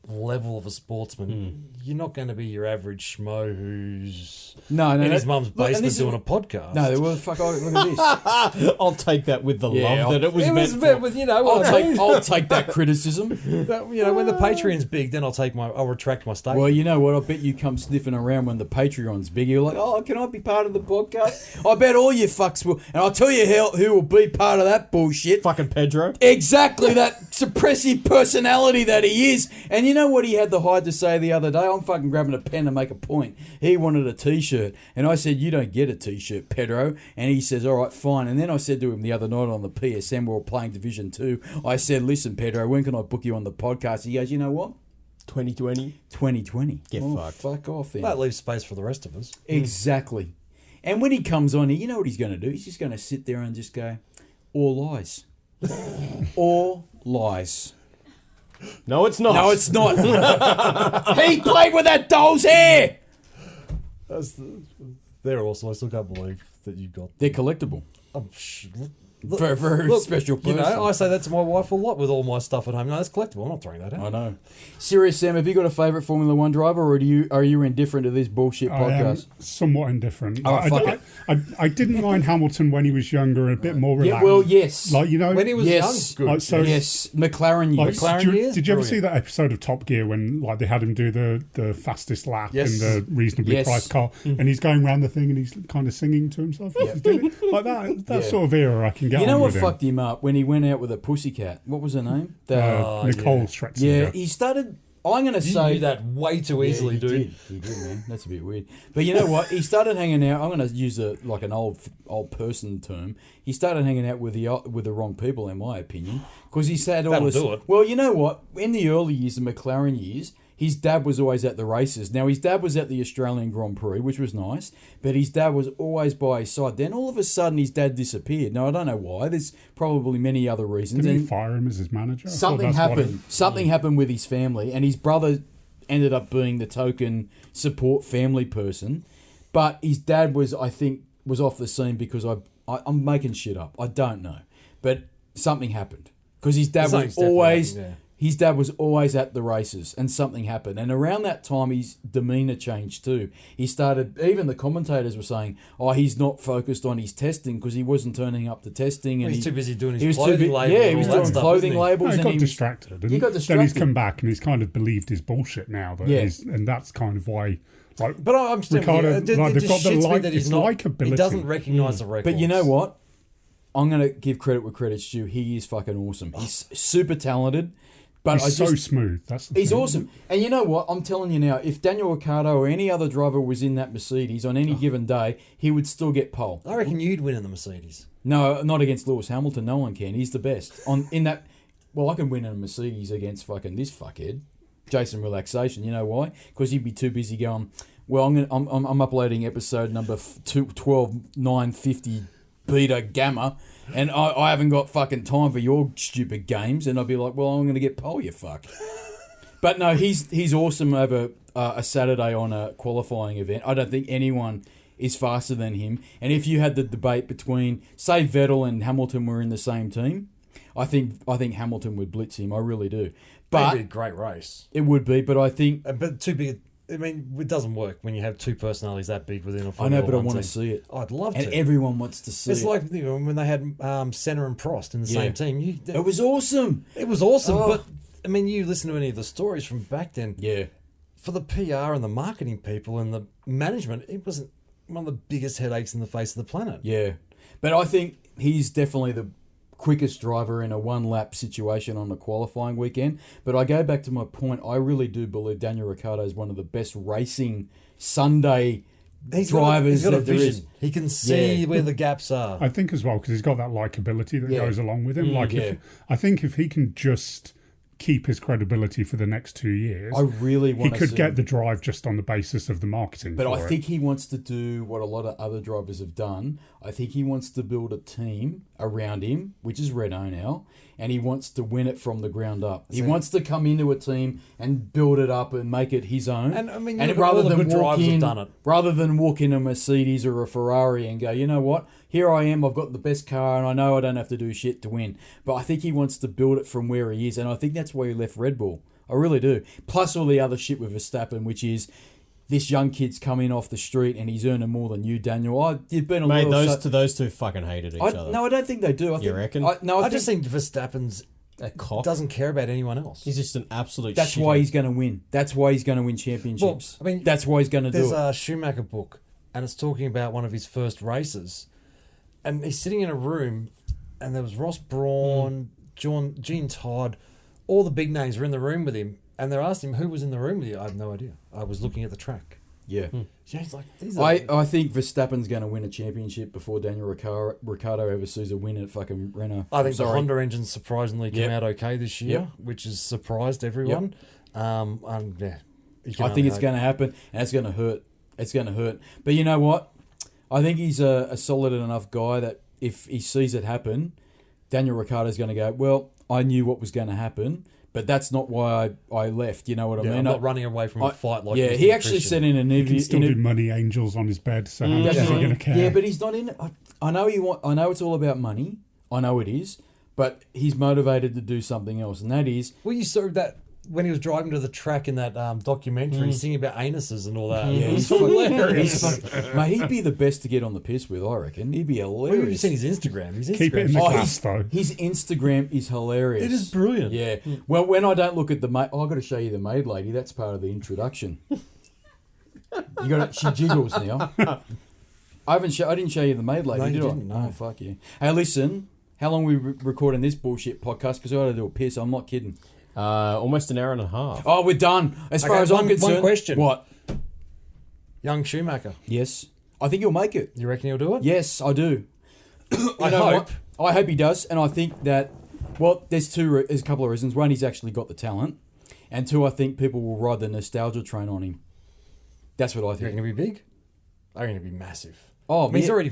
level of a sportsman, you're not going to be your average schmo who's No, in his mum's look, and basement this is- doing a podcast. No, well, fuck. Look at this. I'll take that with the Yeah, love that it was meant for. with, you know, what I mean? I'll take that criticism. That, you know, when the Patreon's big, then I'll retract my statement. Well, you know what? I bet you come sniffing around when the Patreon's big. You're like, oh, can I be part of the podcast? I bet all you fucks will. And I'll tell you who will be part of that bullshit. Fucking Pedro. Exactly, that suppressive personality that he is. And you know what he had the hide to say the other day? I'm fucking grabbing a pen to make a point. He wanted a T-shirt. And I said, you don't get a T-shirt, Pedro. And he says, all right, fine. And then I said to him the other night on the PSM, we were playing Division 2. I said, listen, Pedro, when can I book you on the podcast? He goes, you know what? 2020. 2020. Get fucked. Fuck off then. that leaves space for the rest of us. Exactly. And when he comes on here, you know what he's going to do? He's just going to sit there and just go, all lies. All lies. No, it's not. No, it's not. He played with that doll's hair. They're awesome. I still can't believe that you got. They're collectible. For a very Look, special person. You know, I say that to my wife a lot with all my stuff at home. No, that's collectible. I'm not throwing that out. I know. Serious Sam, have you got a favourite Formula One driver, or are you indifferent to this bullshit I am podcast? somewhat indifferent. Oh, fuck it. I didn't mind Hamilton when he was younger, a bit more relaxed. Yeah, well, yes. Like, you know, When he was yes. young, good. Like, so- Yes, McLaren like, years. McLaren years? did you ever Brilliant. see that episode of Top Gear when like they had him do the fastest lap Yes. in the reasonably Yes. priced car, and he's going around the thing and he's kind of singing to himself? He's doing it. Like that Yeah. sort of era I can get You know on what with him. fucked him up? When he went out with a pussycat. What was her name? Nicole Stretzinger. Yeah, he started... I'm going to You say... do that way too easily, he dude. He did, man. That's a bit weird. But you know what? He started hanging out. I'm going to use an old person term. He started hanging out with the wrong people, in my opinion, because he said all That'll this. do it. Well, you know what? In the early years, the McLaren years, his dad was always at the races. Now, his dad was at the Australian Grand Prix, which was nice, but his dad was always by his side. Then all of a sudden, his dad disappeared. Now, I don't know why. There's probably many other reasons. Didn't he And fire him as his manager? I thought something that's what happened. Something happened with his family, and his brother ended up being the token support family person. But his dad was, I think, was off the scene because I'm making shit up. I don't know, but something happened because his dad Something's was definitely always. happened, yeah. His dad was always at the races, and something happened. And around that time, his demeanour changed too. He started, even the commentators were saying, oh, he's not focused on his testing because he wasn't turning up to testing. And He's too busy doing he his was too clothing bu- label. Yeah, and he was all that doing stuff, clothing wasn't he? labels. No, he and got he was- distracted. And He got Then distracted. he's come back and he's kind of believed his bullshit now. That Yeah. and that's kind of why. Like, But I'm still. Ricciardo, It like, they've just got the shits me like- that he's it's not. likability. He doesn't recognise the records. But you know what? I'm going to give credit where credit's due. He is fucking awesome. He's super talented. But he's so smooth. That's the He's thing. awesome. And you know what? I'm telling you now, if Daniel Ricciardo or any other driver was in that Mercedes on any given day, he would still get pole. I reckon you'd win in the Mercedes. No, not against Lewis Hamilton. No one can. He's the best. In that. Well, I can win in a Mercedes against fucking this fuckhead, Jason Relaxation. You know why? Because he'd be too busy going, well, I'm uploading episode number 12.950 beta gamma, and I haven't got fucking time for your stupid games. And I'd be like, well, I'm going to get pole, you fuck. But no, he's awesome over a Saturday on a qualifying event. I don't think anyone is faster than him. And if you had the debate between, say, Vettel and Hamilton were in the same team, I think Hamilton would blitz him. I really do. But But it'd be a great race. it would be. But I think But too big. I mean, it doesn't work when you have two personalities that big within a I Formula know, but I One want to team. see it. I'd love And to. everyone wants to see It's it. like when they had Senna and Prost in the Yeah. same team. It was awesome. It was awesome, Oh. but I mean, you listen to any of the stories from back then. Yeah. For the PR and the marketing people and the management, it wasn't one of the biggest headaches in the face of the planet. Yeah. But I think he's definitely the quickest driver in a one-lap situation on a qualifying weekend. But I go back to my point. I really do believe Daniel Ricciardo is one of the best racing Sunday drivers He's got a that there is. vision. He can see Yeah. where the gaps are. I think as well because he's got that likability that Yeah. goes along with him. yeah. I think if he can just keep his credibility for the next 2 years, I really he want to could see get him. the drive just on the basis of the marketing. But for I it. think he wants to do what a lot of other drivers have done. I think he wants to build a team around him, which is Renault now, and he wants to win it from the ground up. He wants to come into a team and build it up and make it his own. And, I mean, and look at all the good drivers have in, done it. rather than walk in a Mercedes or a Ferrari and go, you know what? Here I am. I've got the best car, and I know I don't have to do shit to win. But I think he wants to build it from where he is, and I think that's why he left Red Bull. I really do. Plus all the other shit with Verstappen, which is this young kid's coming off the street and he's earning more than you, Daniel. You've been a Mate, little... those two fucking hated each other. No, I don't think they do. You reckon? I just think Verstappen's a cock. doesn't care about anyone else. He's just an absolute That's shithead. why he's going to win. That's why he's going to win championships. Well, I mean, that's why he's going to do There's it. a Schumacher book, and it's talking about one of his first races. And he's sitting in a room, and there was Ross Brawn, Gene Todd, all the big names were in the room with him. And they asked him, who was in the room with you? I have no idea. I was looking at the track. Yeah. Yeah, he's like, these are... I think Verstappen's going to win a championship before Daniel Ricciardo ever sees a win at fucking Renault. I think the Honda engine surprisingly came out okay this year, Yep. which has surprised everyone. Yeah, I think it's going to happen, and it's going to hurt. It's going to hurt. But you know what? I think he's a solid enough guy that if he sees it happen, Daniel Ricciardo's going to go, well, I knew what was going to happen, but that's not why I left. You know what I mean? I'm not running away from a fight like yeah, this. he actually said in an He interview... can still do money angels on his bed, so how much is he going to care? Yeah, but he's not in it. I know I know it's all about money. I know it is. But he's motivated to do something else, and that is... Well, you saw that when he was driving to the track in that documentary, singing about anuses and all that. Yeah, It was he's hilarious. Mate, he'd be the best to get on the piss with, I reckon. He'd be hilarious. Well, you've seen his Instagram. His Keep it in the Instagram. class, though. His Instagram is hilarious. It is brilliant. Yeah. Well, when I don't look at the maid... I've got to show you the maid lady. That's part of the introduction. She jiggles now. I didn't show you the maid lady, No, you did I? didn't, no. Oh, fuck yeah. Hey, listen. How long are we recording this bullshit podcast? Because I got to do a piss. I'm not kidding. Almost an hour and a half. Oh, we're done. As far Okay, as I'm concerned... one question. What? Young Schumacher. Yes. I think he'll make it. You reckon he'll do it? Yes, I do. I hope. I hope he does, and I think that... Well, there's a couple of reasons. One, he's actually got the talent, and two, I think people will ride the nostalgia train on him. That's what I You think. reckon he'll be big? I reckon he'll be massive. Oh, I mean, he's yeah. already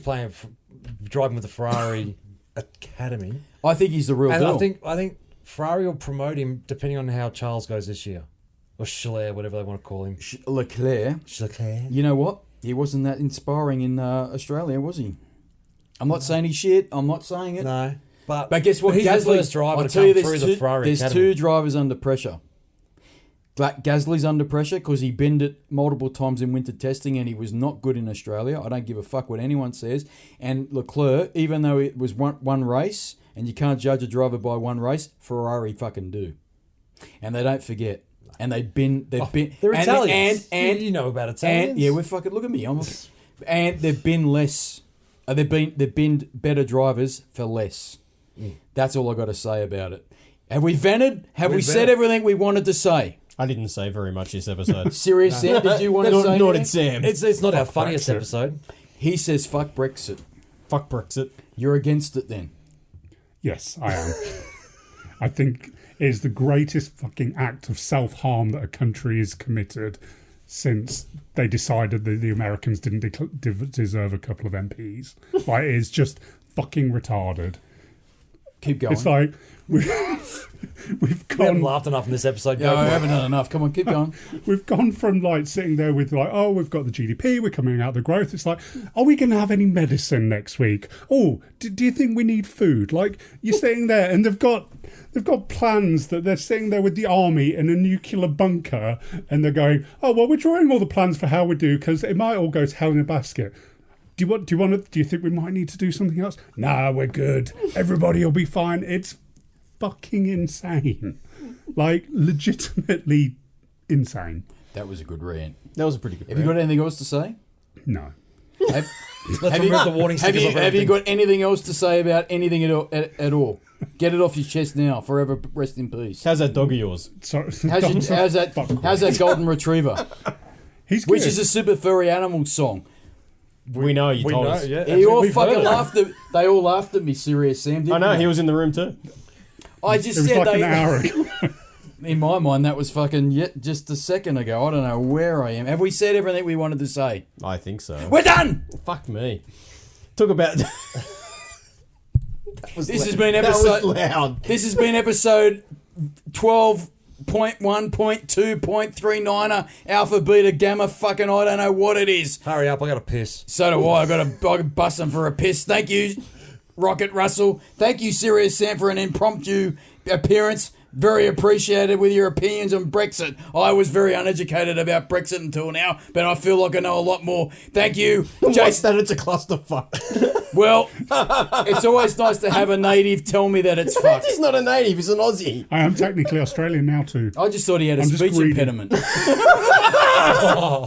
driving with the Ferrari Academy. I think he's the real And deal. I think Ferrari will promote him depending on how Charles goes this year. Or Schiller, whatever they want to call him. Leclerc, Leclerc. you know what? He wasn't that inspiring in Australia, was he? I'm not saying he's shit. I'm not saying it. No. But guess what? He's the Gasly, first driver I'll to tell come you, through the Ferrari there's Academy. two drivers under pressure. Gasly's under pressure because he binned it multiple times in winter testing and he was not good in Australia. I don't give a fuck what anyone says. And Leclerc, even though it was one race, and you can't judge a driver by one race, Ferrari fucking do. And they don't forget. And they've been... They're Italians. And you know about Italians. And, yeah, we're fucking... Look at me. And they've been less... They've been better drivers for less. That's all I got to say about it. Have we vented? Have we said everything we wanted to say? I didn't say very much this episode. Serious Sam, did you want to say Nor anything? did Sam. It's not our funniest Brexit. episode. He says fuck Brexit. Fuck Brexit. You're against it then? Yes, I am. I think it is the greatest fucking act of self-harm that a country has committed since they decided that the Americans didn't deserve a couple of MPs. Like, it is just fucking retarded. Keep going. It's like we've We haven't gone laughed enough in this episode. Yeah, I haven't done enough. Come on, keep going. we've gone from like sitting there with like, oh, we've got the GDP, we're coming out the growth. It's like, are we going to have any medicine next week? Oh, do you think we need food? Like, you're sitting there and they've got plans that they're sitting there with the army in a nuclear bunker and they're going, oh, well, we're drawing all the plans for how we do because it might all go to hell in a basket. Do you think we might need to do something else? Nah, we're good. Everybody will be fine. It's fucking insane. Like, legitimately insane. That was a good rant. That was a pretty good Have you got anything else to say? No. Have, Let's remove the warning stickers off have you everything. got anything else to say about anything at all? Get it off your chest now. Forever rest in peace. How's that dog of yours? Sorry. How's that golden retrievor? He's good. Which is a super furry animal song. We know you We told know, us. yeah. He all We've fucking heard it. laughed at. They all laughed at me, Serious Sam. Didn't I know, they? he was in the room too. I just It was said like they. an hour ago. In my mind, that was fucking just a second ago. I don't know where I am. Have we said everything we wanted to say? I think so. We're done. Fuck me. Talk about... This has been That episode. was loud. This has been episode 12.1.2.39 Alpha Beta Gamma. Fucking I don't know what it is. Hurry up, I got to piss. So do I. I got busting for a piss. Thank you, Rocket Russell. Thank you, Serious Sam, for an impromptu appearance. Very appreciated with your opinions on Brexit. I was very uneducated about Brexit until now, but I feel like I know a lot more. Thank you, What's Jason. that? It's a clusterfuck. Well, it's always nice to have a native tell me that it's fucked. He's not a native, he's an Aussie. I am technically Australian now too. I just thought he had a I'm just speech greedy. impediment.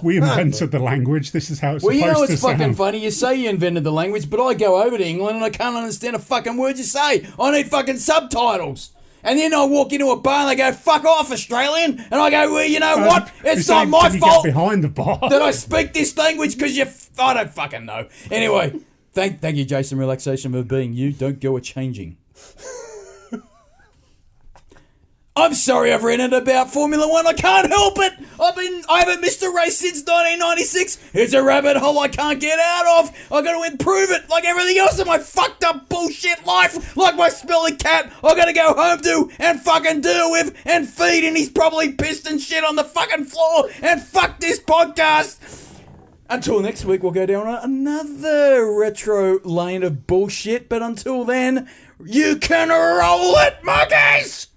We invented the language. This is how it's Well, supposed you know to it's fucking sound. funny. You say you invented the language, but I go over to England and I can't understand a fucking word you say. I need fucking subtitles. And then I walk into a bar and they go, fuck off, Australian. And I go, well, you know what? It's You're not saying, my can you fault get behind the bar. that I speak this language because I don't fucking know. Anyway, thank you, Jason Relaxation, for being you. Don't go a-changing. I'm sorry I've ranted about Formula One. I can't help it. I haven't missed a race since 1996. It's a rabbit hole I can't get out of. I got to improve it like everything else in my fucked up bullshit life. Like my smelly cat I got to go home to and fucking deal with and feed, and he's probably pissed and shit on the fucking floor. And fuck this podcast. Until next week, we'll go down another retro lane of bullshit. But until then, you can roll it, monkeys!